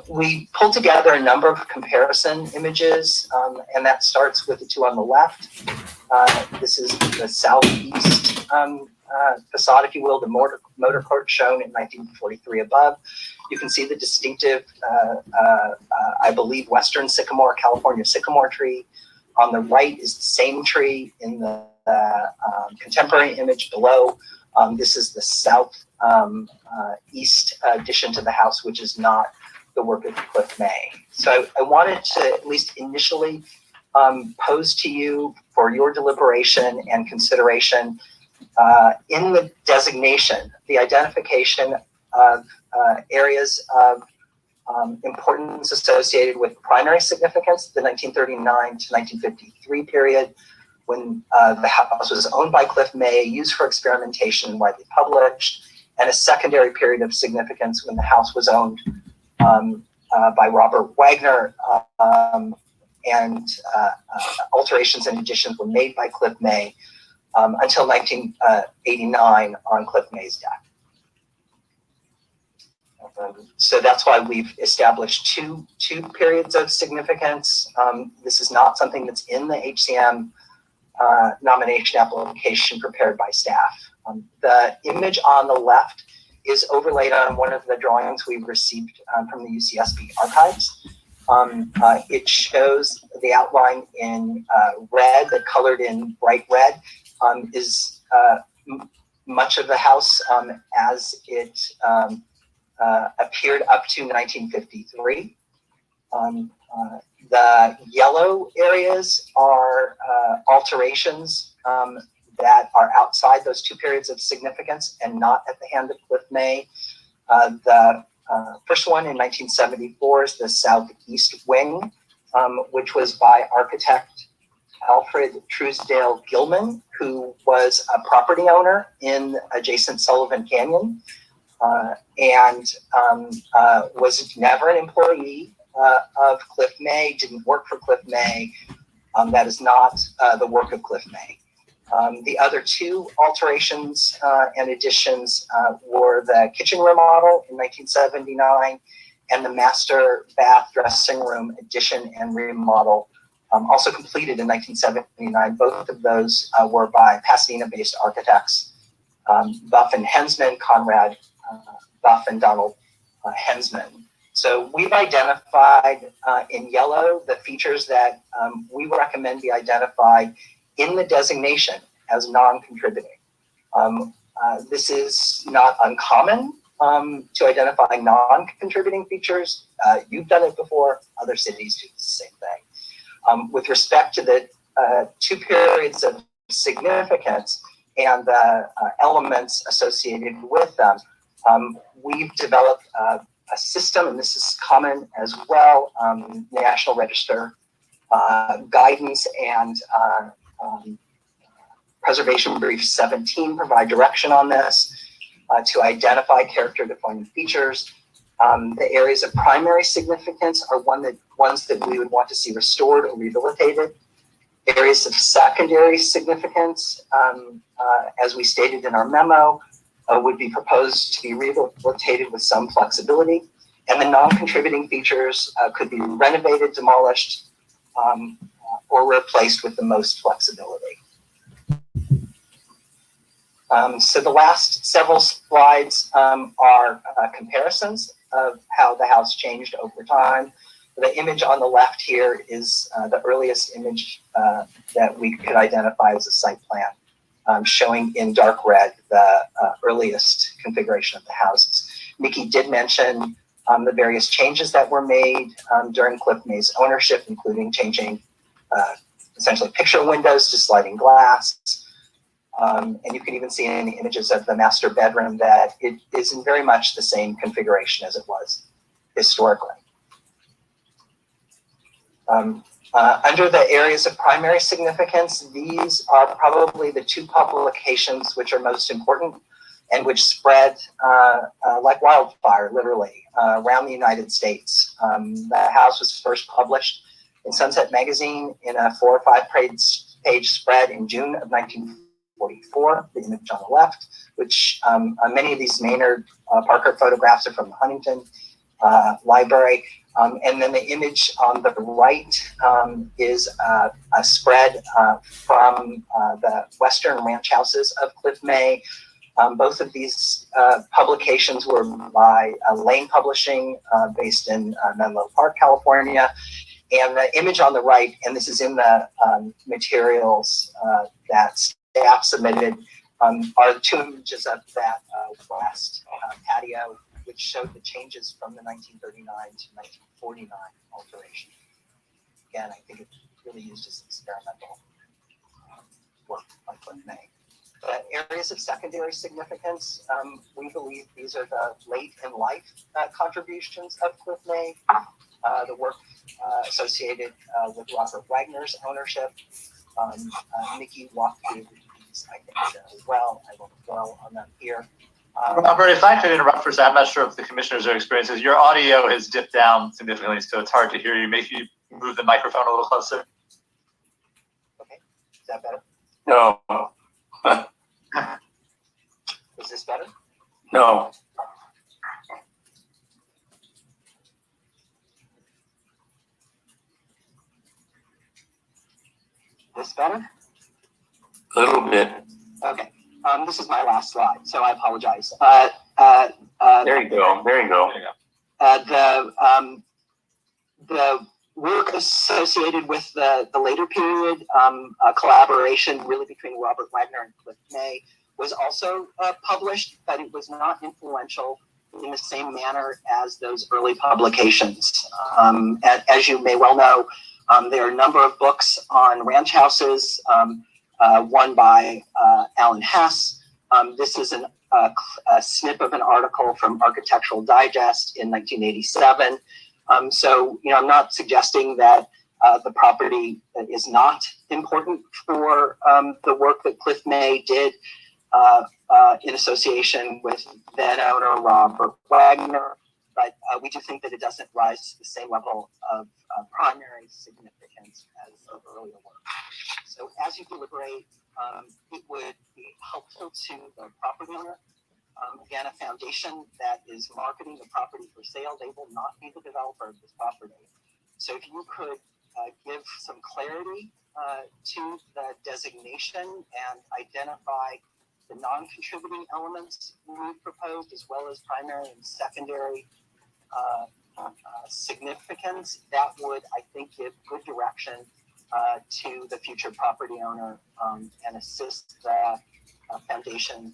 We pulled together a number of comparison images, and that starts with the two on the left. This is the southeast facade, if you will, the motor court shown in 1943 above. You can see the distinctive, I believe, Western sycamore, California sycamore tree. On the right is the same tree in the contemporary image below. This is the south east addition to the house, which is not the work of Cliff May. So I wanted to at least initially pose to you for your deliberation and consideration in the designation, the identification of areas of importance associated with primary significance, the 1939 to 1953 period, when the house was owned by Cliff May, used for experimentation, widely published, and a secondary period of significance when the house was owned by Robert Wagner, and alterations and additions were made by Cliff May until 1989 on Cliff May's death. So that's why we've established two periods of significance. This is not something that's in the HCM nomination application prepared by staff. The image on the left is overlaid on one of the drawings we've received from the UCSB archives. It shows the outline in red, the colored in bright red, is much of the house as it appeared up to 1953. The yellow areas are alterations that are outside those two periods of significance and not at the hand of Cliff May. The first one in 1974 is the southeast wing, which was by architect Alfred Truesdale Gilman, who was a property owner in adjacent Sullivan Canyon, and was never an employee of Cliff May, didn't work for Cliff May. That is not the work of Cliff May. The other two alterations and additions were the kitchen remodel in 1979 and the master bath dressing room addition and remodel, also completed in 1979. Both of those were by Pasadena-based architects, Buff and Hensman, Conrad Buff and Donald Hensman. So we've identified in yellow the features that we recommend be identified in the designation as non-contributing. This is not uncommon to identify non-contributing features. You've done it before. Other cities do the same thing. With respect to the 2 periods of significance and the elements associated with them, we've developed a system, and this is common as well, National Register guidance and Preservation Brief 17 provide direction on this to identify character-defining features. The areas of primary significance are ones that we would want to see restored or rehabilitated. Areas of secondary significance, as we stated in our memo, would be proposed to be rehabilitated with some flexibility. And the non-contributing features could be renovated, demolished, or replaced with the most flexibility. So the last several slides are comparisons of how the house changed over time. The image on the left here is the earliest image that we could identify as a site plan, showing in dark red the earliest configuration of the house. Nikki did mention the various changes that were made during Cliff May's ownership, including changing essentially picture windows to sliding glass. And you can even see in the images of the master bedroom that it is in very much the same configuration as it was historically. Under the areas of primary significance, these are probably the 2 publications which are most important and which spread like wildfire, literally, around the United States. The house was first published in Sunset Magazine in a 4 or 5 page spread in June of 1944, the image on the left, which many of these Maynard Parker photographs are from the Huntington Library. And then the image on the right is a spread from the Western ranch houses of Cliff May. Both of these publications were by Lane Publishing, based in Menlo Park, California. And the image on the right, and this is in the materials that staff submitted, are 2 images of that west patio, which showed the changes from the 1939 to 1949 alteration. Again, I think it's really used as experimental work on Cliff May. The areas of secondary significance, we believe these are the late in life contributions of Cliff May, the work associated with Robert Wagner's ownership. Nikki walked through these, I think, as well. I won't dwell on them here. Robert, if I could interrupt for a second, I'm not sure if the commissioners are experiencing this. Your audio has dipped down significantly, so it's hard to hear you. Maybe you move the microphone a little closer. Okay, is that better? No. Is this better? No. This better? A little bit. Okay. This is my last slide, so I apologize. There you go. There you go. The work associated with the later period, collaboration really between Robert Wagner and Cliff May, was also published, but it was not influential in the same manner as those early publications. As you may well know, there are a number of books on ranch houses, one by Alan Hess. This is a snip of an article from Architectural Digest in 1987. So, I'm not suggesting that the property is not important for the work that Cliff May did in association with then owner Robert Wagner, but we do think that it doesn't rise to the same level of primary significance as the earlier work. So as you deliberate, it would be helpful to the property owner. Again, a foundation that is marketing the property for sale, they will not be the developer of this property. So if you could give some clarity to the designation and identify the non-contributing elements we've proposed, as well as primary and secondary significance, that would, I think, give good direction to the future property owner and assist the foundation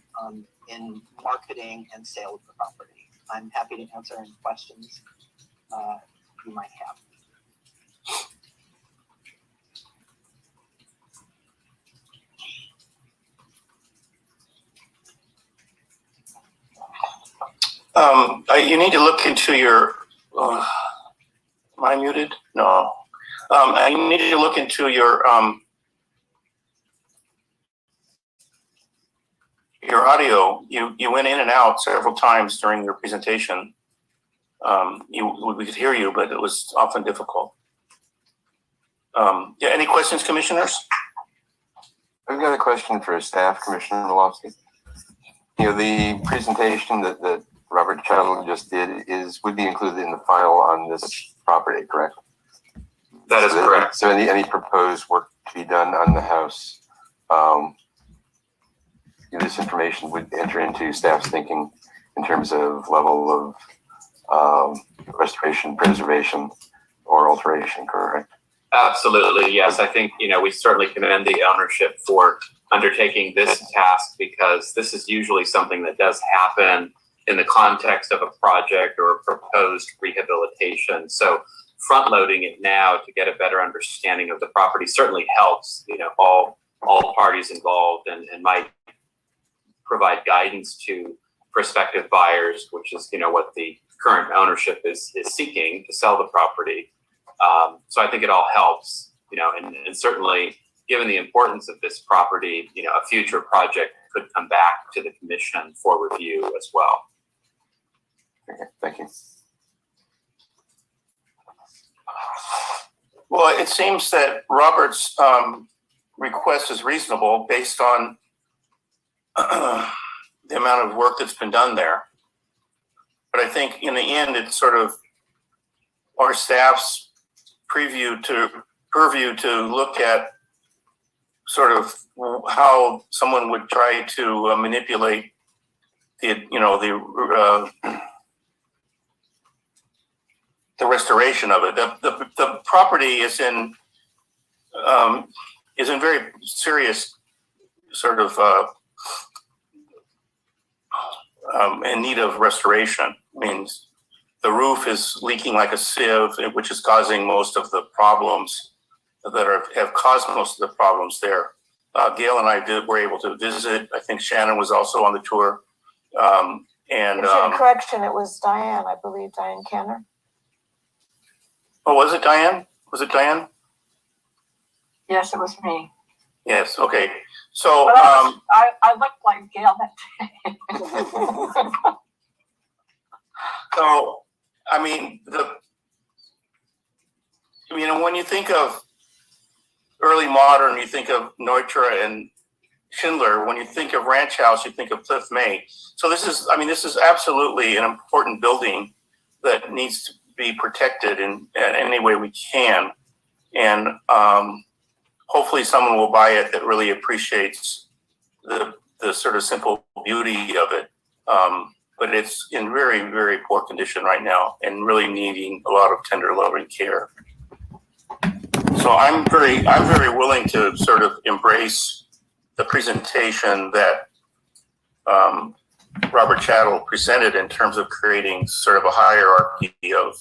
in marketing and sale of the property. I'm happy to answer any questions you might have. You need to look into your, am I muted? No. You need to look into your audio. You went in and out several times during your presentation. We could hear you, but it was often difficult. Yeah, any questions, commissioners? I've got a question for staff, Commissioner Malofsky. The presentation that Robert Chattel just did would be included in the file on this property, correct? That is correct. So any proposed work to be done on the house, this information would enter into staff's thinking in terms of level of restoration, preservation, or alteration, correct? Absolutely, yes. I think, we certainly commend the ownership for undertaking this task, because this is usually something that does happen in the context of a project or a proposed rehabilitation. So front loading it now to get a better understanding of the property certainly helps, all parties involved, and might provide guidance to prospective buyers, which is, what the current ownership is seeking to sell the property. So I think it all helps, and certainly given the importance of this property, a future project could come back to the commission for review as well. Okay, thank you. Well, it seems that Robert's request is reasonable based on the amount of work that's been done there. But I think in the end, it's sort of our staff's purview to look at sort of how someone would try to manipulate the restoration of it. The property is in very serious sort of in need of restoration. I mean, the roof is leaking like a sieve, which is causing most of the problems have caused most of the problems there. Gail and I were able to visit. I think Shannon was also on the tour. Correction, it was Diane, I believe, Diane Canner. Oh, was it Diane? Was it Diane? Yes, it was me. Yes, okay. So I looked like Gail that day. So, I mean, when you think of early modern, you think of Neutra and Schindler. When you think of Ranch House, you think of Cliff May. So this is absolutely an important building that needs to be protected in any way we can. And hopefully someone will buy it that really appreciates the sort of simple beauty of it. But it's in very, very poor condition right now and really needing a lot of tender loving care. So I'm very willing to sort of embrace the presentation that Robert Chattel presented in terms of creating sort of a hierarchy of,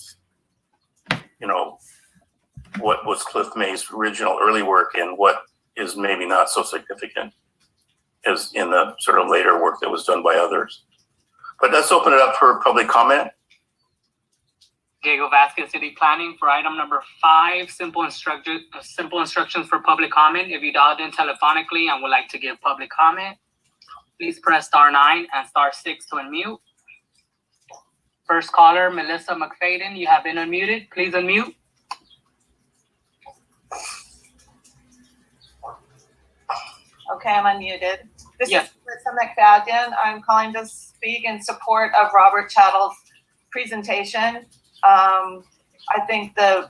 what was Cliff May's original early work and what is maybe not so significant as in the sort of later work that was done by others. But let's open it up for public comment. Diego Vasquez, City Planning, for item number 5, simple instructions for public comment. If you dialed in telephonically and would like to give public comment, please press *9 and *6 to unmute. First caller, Melissa McFadden, you have been unmuted. Please unmute. Okay, I'm unmuted. This is Melissa McFadden. I'm calling to speak in support of Robert Chattel's presentation. I think there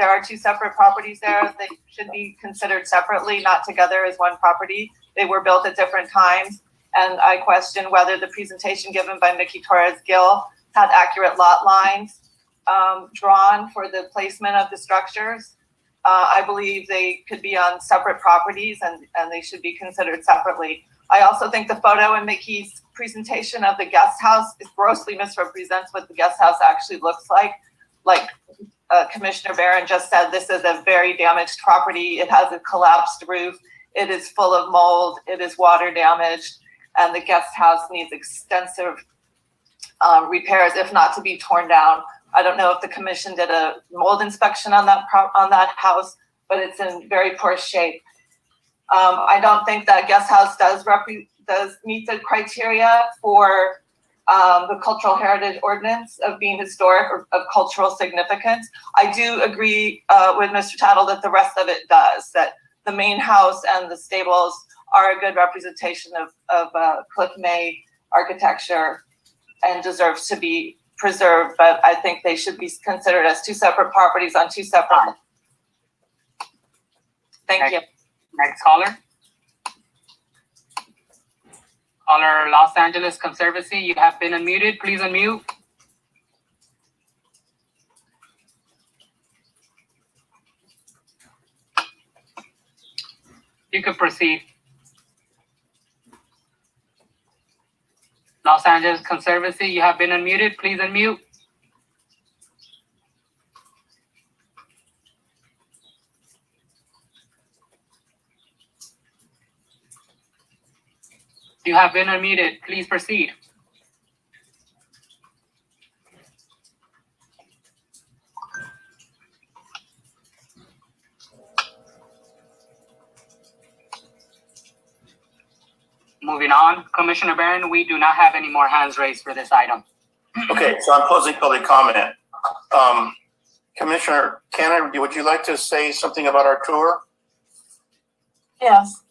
are 2 separate properties there. They should be considered separately, not together as one property. They were built at different times. And I question whether the presentation given by Mickey Torres-Gill had accurate lot lines drawn for the placement of the structures. I believe they could be on separate properties and they should be considered separately. I also think the photo in Mickey's presentation of the guest house is grossly misrepresents what the guest house actually looks like. Like Commissioner Barron just said, this is a very damaged property. It has a collapsed roof. It is full of mold. It is water damaged, and the guest house needs extensive repairs, if not to be torn down. I don't know if the commission did a mold inspection on that house, but it's in very poor shape. I don't think that guest house does meet the criteria for the cultural heritage ordinance of being historic or of cultural significance. I do agree with Mr. Tattle that the rest of it does, that the main house and the stables are a good representation of Cliff May architecture and deserves to be preserved, but I think they should be considered as two separate properties on two separate. Thank you. Next caller. Caller, Los Angeles Conservancy, you have been unmuted. Please unmute. You can proceed. Los Angeles Conservancy, you have been unmuted. Please unmute. You have been unmuted. Please proceed. Moving on, Commissioner Barron, we do not have any more hands raised for this item. Okay, so I'm closing public comment. Commissioner Cannon, would you like to say something about our tour? Yes.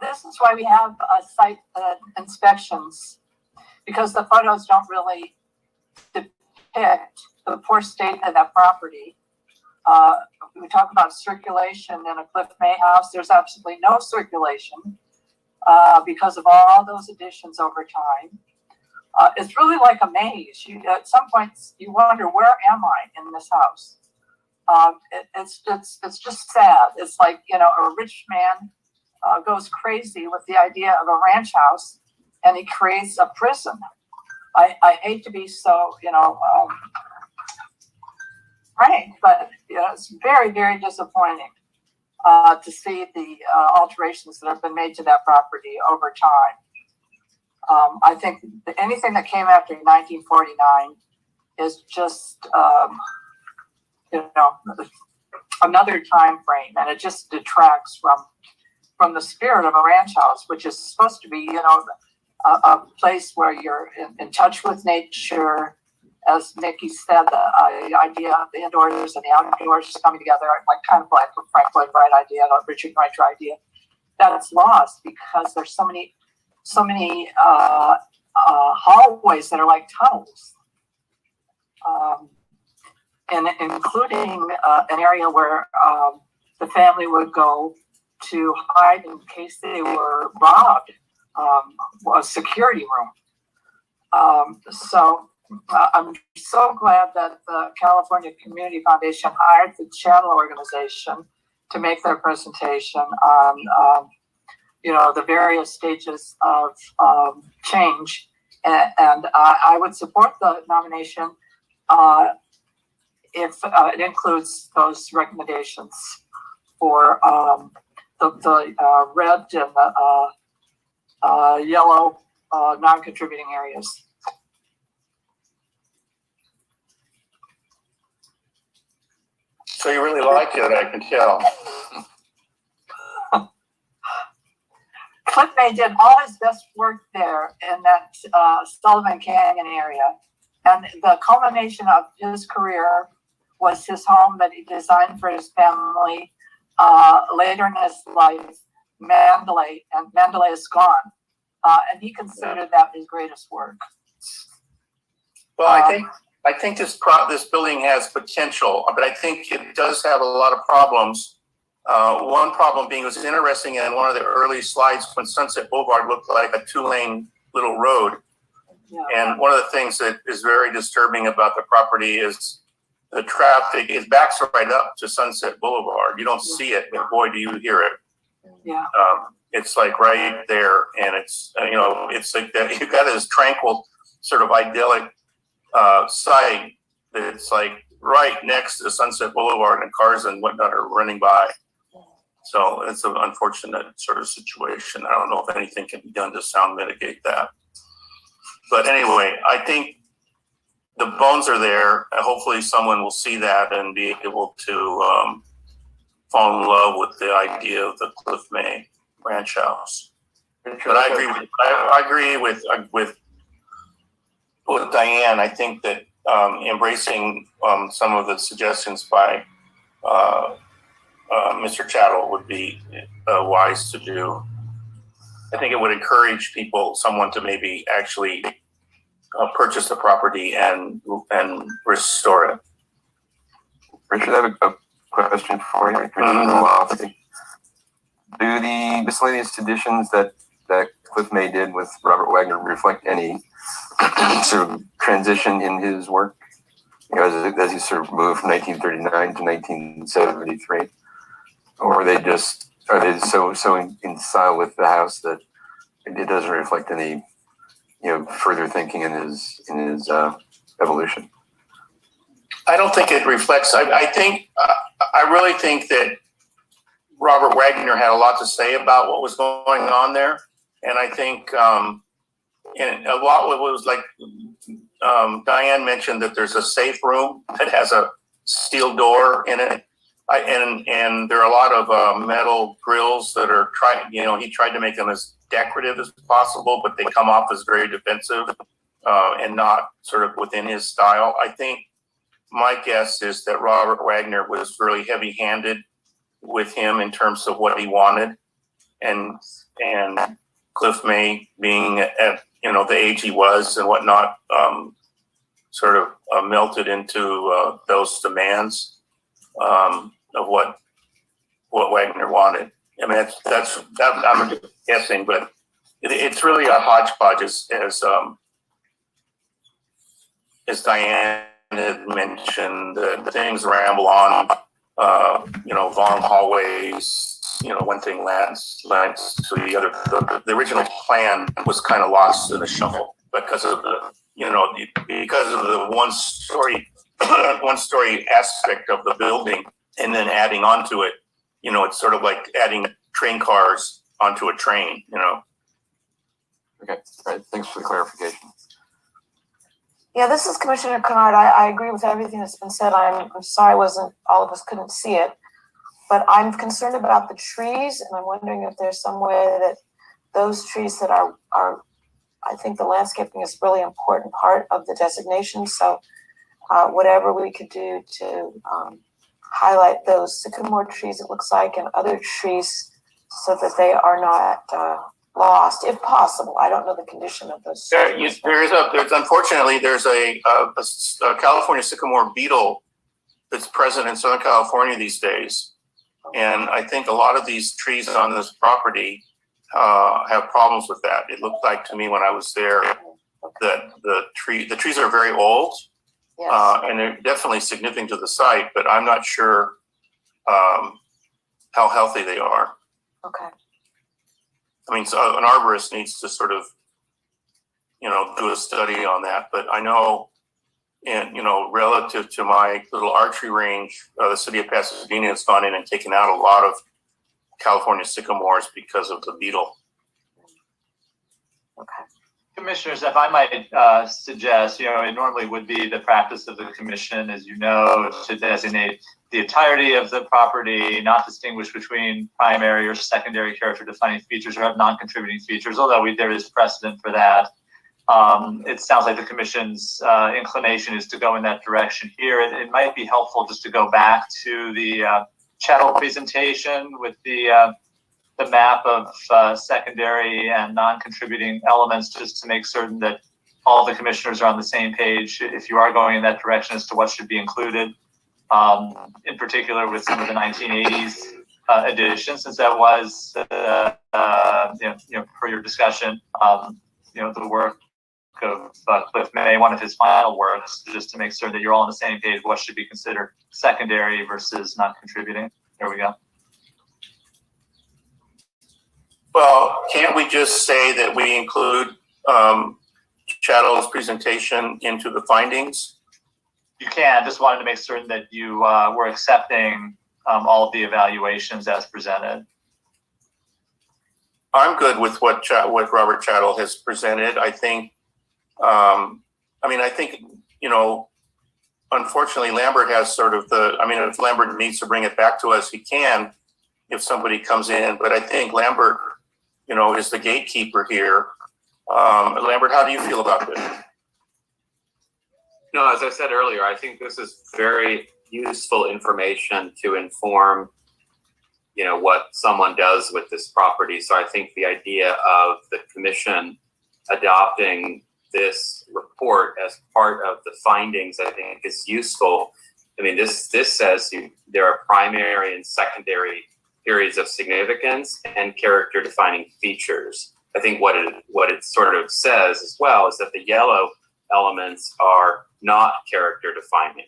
This is why we have site inspections, because the photos don't really depict the poor state of that property. We talk about circulation in a Cliff May house. There's absolutely no circulation because of all those additions over time. It's really like a maze. At some points, you wonder, where am I in this house? It's just sad. It's like, a rich man goes crazy with the idea of a ranch house, and he creates a prison. I hate to be so, frank, but it's very, very disappointing to see the alterations that have been made to that property over time. I think anything that came after 1949 is just, another time frame, and it just detracts from the spirit of a ranch house, which is supposed to be, a place where you're in touch with nature. As Nikki said, the idea of the indoors and the outdoors coming together, kind of like the Frank Lloyd Wright idea, the Richard Wright idea, that's lost because there's so many hallways that are like tunnels, and including an area where the family would go to hide in case they were robbed, a security room. So I'm so glad that the California Community Foundation hired the Channel organization to make their presentation on, the various stages of change. And I would support the nomination if it includes those recommendations for the red and the yellow non-contributing areas. So you really like it, I can tell. Cliff May did all his best work there in that Sullivan Canyon area. And the culmination of his career was his home that he designed for his family. Later in his life, Mandalay, and Mandalay is gone. And he considered that his greatest work. Well, I think this building has potential, but I think it does have a lot of problems. One problem being, it was interesting in one of the early slides when Sunset Boulevard looked like a 2-lane little road. Yeah. And one of the things that is very disturbing about the property is the traffic. It backs right up to Sunset Boulevard. You don't see it, but boy, do you hear it. Yeah. It's like right there, and it's it's like that. You've got this tranquil, sort of idyllic site that's like right next to Sunset Boulevard, and cars and whatnot are running by. So it's an unfortunate sort of situation. I don't know if anything can be done to sound mitigate that. But anyway, I think the bones are there. Hopefully someone will see that and be able to fall in love with the idea of the Cliff May ranch house. But I agree with Diane. I think that embracing some of the suggestions by Mr. Chattel would be wise to do. I think it would encourage someone to maybe actually purchase the property and restore it. Richard, I have a question for you. Do the miscellaneous additions that Cliff May did with Robert Wagner reflect any sort of transition in his work? As he sort of moved from 1939 to 1973, or are they so in style with the house that it doesn't reflect any further thinking in his evolution? I don't think it reflects. I really think that Robert Wagner had a lot to say about what was going on there, and I think and a lot of it was like Diane mentioned that there's a safe room that has a steel door in it, and there are a lot of metal grills that are he tried to make them as decorative as possible, but they come off as very defensive and not sort of within his style. I think my guess is that Robert Wagner was really heavy-handed with him in terms of what he wanted, and Cliff May, being at the age he was and whatnot, sort of melted into those demands of what Wagner wanted. I mean, that's I'm guessing, but it's really a hodgepodge, as Diane had mentioned. The things ramble on, long hallways. One thing lands to the other. The original plan was kind of lost in the shuffle because of the one story aspect of the building, and then adding onto it. It's sort of like adding train cars onto a train. Okay, all right. Thanks for the clarification. Yeah, this is Commissioner Kennard. I agree with everything that's been said. I'm sorry all of us couldn't see it. But I'm concerned about the trees, and I'm wondering if there's some way that those trees that are I think the landscaping is a really important part of the designation. So whatever we could do to highlight those sycamore trees, it looks like, and other trees so that they are not lost, if possible. I don't know the condition of those trees. Unfortunately, there's a California sycamore beetle that's present in Southern California these days. And I think a lot of these trees on this property have problems with that. It looked like to me when I was there that the trees are very old, and they're definitely significant to the site, but I'm not sure how healthy they are. Okay. I mean, so an arborist needs to sort of, do a study on that. But I know, and relative to my little archery range, the city of Pasadena has gone in and taken out a lot of California sycamores because of the beetle. Okay. Commissioners, if I might suggest, it normally would be the practice of the commission, as you know, to designate the entirety of the property, not distinguish between primary or secondary character defining features or have non-contributing features, although there is precedent for that. It sounds like the commission's inclination is to go in that direction here. It might be helpful just to go back to the Chattel presentation with the map of secondary and non-contributing elements, just to make certain that all the commissioners are on the same page if you are going in that direction as to what should be included, in particular with some of the 1980s editions, since that was, for your discussion, the work of Cliff May, one of his final works, just to make sure that you're all on the same page, what should be considered secondary versus not contributing. There we go. Well, can't we just say that we include Chattell's presentation into the findings? You can. Just wanted to make certain that you were accepting all of the evaluations as presented. I'm good with what Robert Chattel has presented. I think, I think, unfortunately, Lambert has sort of if Lambert needs to bring it back to us, he can if somebody comes in. But I think Lambert, is the gatekeeper here. Lambert, how do you feel about this? No, as I said earlier, I think this is very useful information to inform, what someone does with this property. So I think the idea of the commission adopting this report as part of the findings, I think is useful. I mean, this says there are primary and secondary periods of significance and character defining features. I think what it sort of says as well is that the yellow elements are not character defining,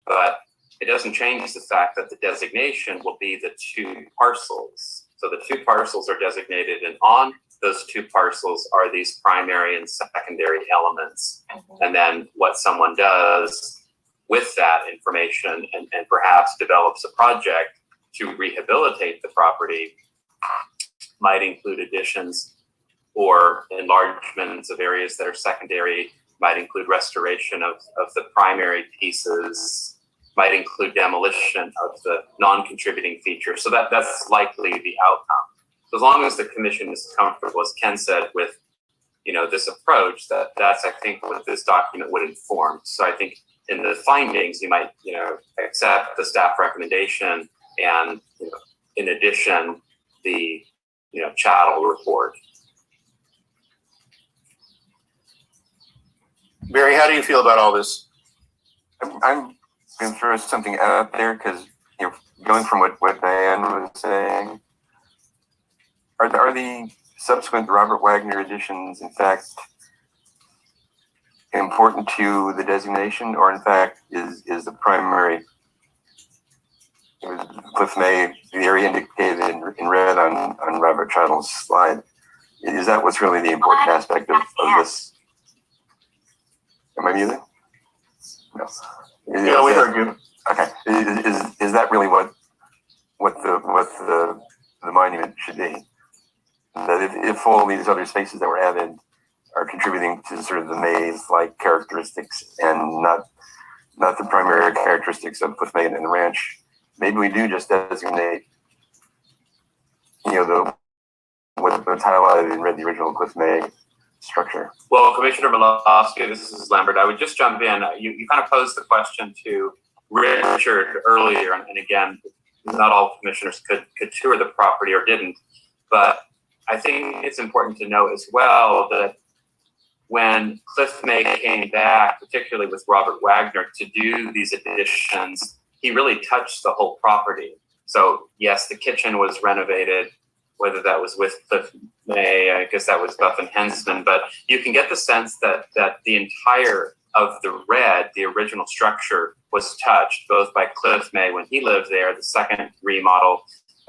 but it doesn't change the fact that the designation will be the two parcels. So the two parcels are designated, and on those two parcels are these primary and secondary elements. And then what someone does with that information and perhaps develops a project to rehabilitate the property might include additions or enlargements of areas that are secondary, might include restoration of the primary pieces, might include demolition of the non-contributing features. So that's likely the outcome. So as long as the commission is comfortable, as Ken said, with this approach, that's I think what this document would inform. So I think in the findings, you might accept the staff recommendation and in addition the Chattel report. Barry, how do you feel about all this? I'm going to throw something out there because going from what Diane was saying, are the subsequent Robert Wagner additions in fact important to the designation, or in fact is the primary Cliff May, the area indicated in red on Robert Chattel's slide? Is that what's really the important aspect of this? Am I muted? No. Yeah, we heard you. Okay. Is that really what the monument should be? That if all these other spaces that were added are contributing to sort of the maze-like characteristics and not the primary characteristics of Cliff May and the ranch, maybe we do just designate, what's highlighted in red, the original Cliff May structure. Well, Commissioner Malofsky, this is Lambert. I would just jump in. You kind of posed the question to Richard earlier, and again, not all commissioners could tour the property or didn't, but I think it's important to know as well that when Cliff May came back, particularly with Robert Wagner, to do these additions, he really touched the whole property. So yes, the kitchen was renovated, whether that was with Cliff May, I guess that was Buff and Hensman, but you can get the sense that the entire of the red, the original structure, was touched both by Cliff May when he lived there, the second remodel,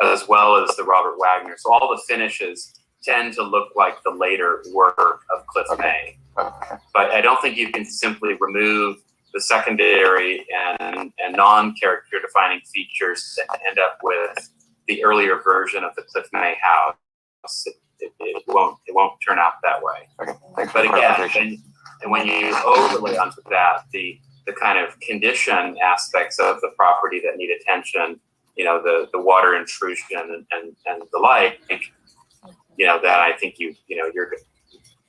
as well as the Robert Wagner. So all the finishes tend to look like the later work of Cliff May. Okay. But I don't think you can simply remove the secondary and non-character defining features and end up with the earlier version of the Cliff May house. It won't turn out that way. Okay. Thanks But for the again, clarification. and when you overlay onto that the kind of condition aspects of the property that need attention, the water intrusion and the like, that I think you're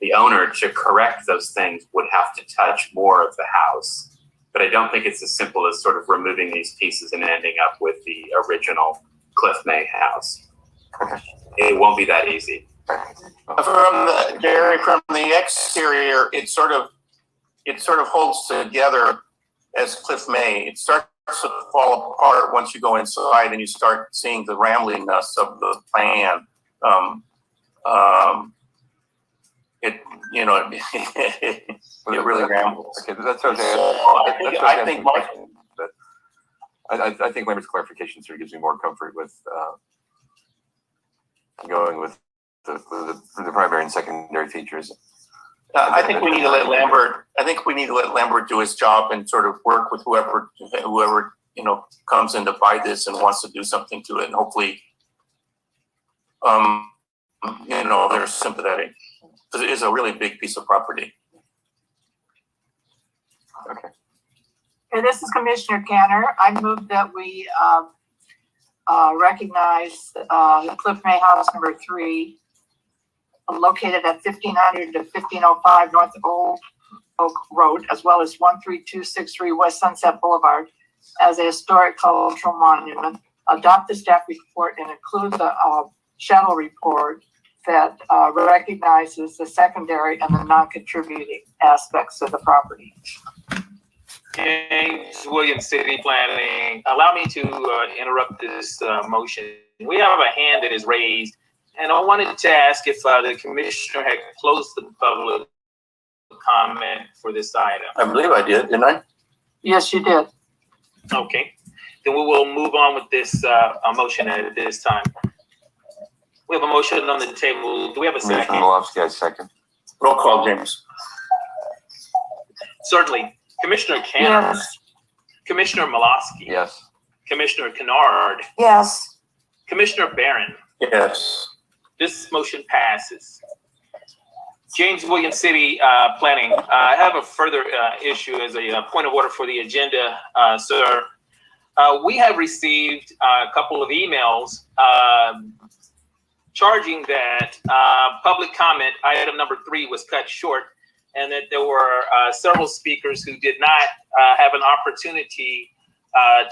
the owner to correct those things would have to touch more of the house. But I don't think it's as simple as sort of removing these pieces and ending up with the original Cliff May house. Okay. It won't be that easy. From the exterior, it sort of holds together as Cliff May. It starts to fall apart once you go inside and you start seeing the ramblingness of the plan. It really rambles. Okay, that's okay. I think I think Lambert's clarification sort of gives me more comfort with going with the primary and secondary features. I think we need to let Lambert. I think we need to let Lambert do his job and sort of work with whoever comes in to buy this and wants to do something to it, and hopefully, they're sympathetic because it is a really big piece of property. Okay. Okay, this is Commissioner Canner. I move that we recognize the Cliff May House number 3, located at 1500 to 1505 North Old Oak Road, as well as 13263 West Sunset Boulevard, as a historic cultural monument. Adopt the staff report and include the shadow report that recognizes the secondary and the non-contributing aspects of the property. James Williams, City Planning. Allow me to interrupt this motion. We have a hand that is raised, and I wanted to ask if the commissioner had closed the public comment for this item. I believe I did, didn't I? Yes, you did. Okay, then we will move on with this motion at this time. We have a motion on the table. Do we have a second? Commissioner Malofsky, I second. Roll call, James. Certainly. Commissioner Canner. Yes. Commissioner Malofsky. Yes. Commissioner Kennard. Yes. Commissioner Barron. Yes. This motion passes. James Williams City Planning. I have a further issue as a point of order for the agenda, sir. We have received a couple of emails charging that public comment, item number 3, was cut short, and that there were several speakers who did not have an opportunity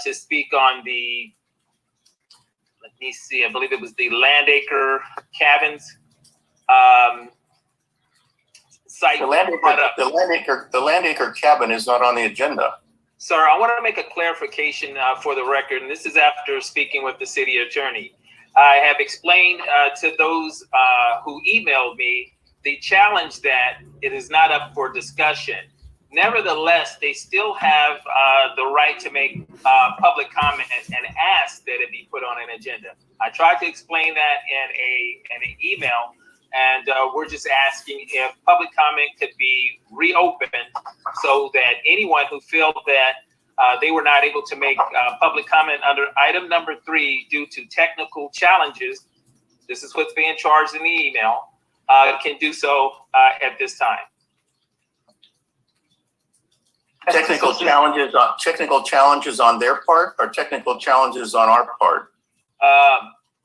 to speak on the, let me see, I believe it was the Landacre Cabins site. The Landacre Cabin is not on the agenda. Sir, I want to make a clarification for the record, and this is after speaking with the city attorney. I have explained to those who emailed me the challenge that it is not up for discussion. Nevertheless, they still have the right to make public comment and ask that it be put on an agenda. I tried to explain that in an email, and we're just asking if public comment could be reopened so that anyone who felt that they were not able to make public comment under item number 3 due to technical challenges, this is what's being charged in the email, can do so at this time. Technical challenges on their part, or technical challenges on our part?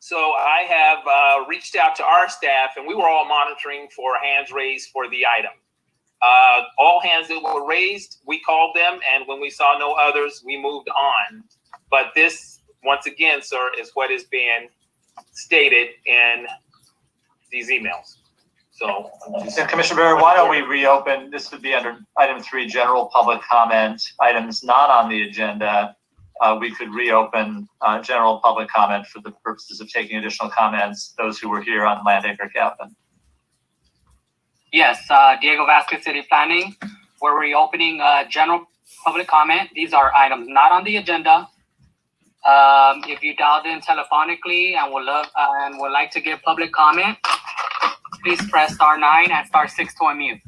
So I have reached out to our staff, and we were all monitoring for hands raised for the item. All hands that were raised, we called them, and when we saw no others, we moved on. But this, once again, sir, is what is being stated in these emails. So, Commissioner Barry, why don't we reopen? This would be under item 3, general public comment. Items not on the agenda, we could reopen general public comment for the purposes of taking additional comments, those who were here on Landacre Cabin. Yes, Diego Vasquez, City Planning. We're reopening general public comment. These are items not on the agenda. If you dialed in telephonically and would like to give public comment, please press *9 and *6 to unmute.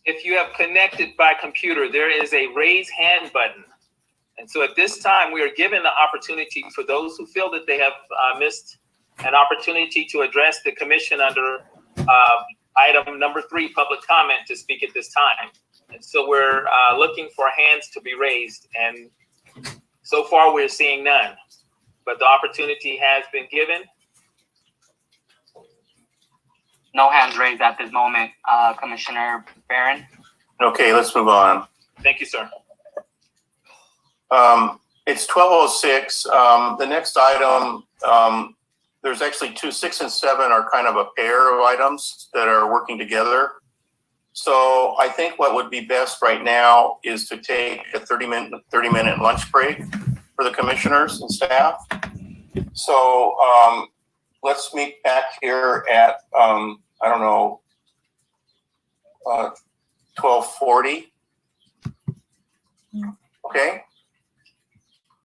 If you have connected by computer, there is a raise hand button. And so at this time, we are given the opportunity for those who feel that they have missed an opportunity to address the commission under item number 3, public comment, to speak at this time. And so we're looking for hands to be raised. And so far, we're seeing none. But the opportunity has been given. No hands raised at this moment, Commissioner Barron. Okay, let's move on. Thank you, sir. It's 12:06. The next item, there's actually 2, 6 and 7 are kind of a pair of items that are working together. So I think what would be best right now is to take a 30-minute lunch break for the commissioners and staff. So let's meet back here at, 12:40. Okay?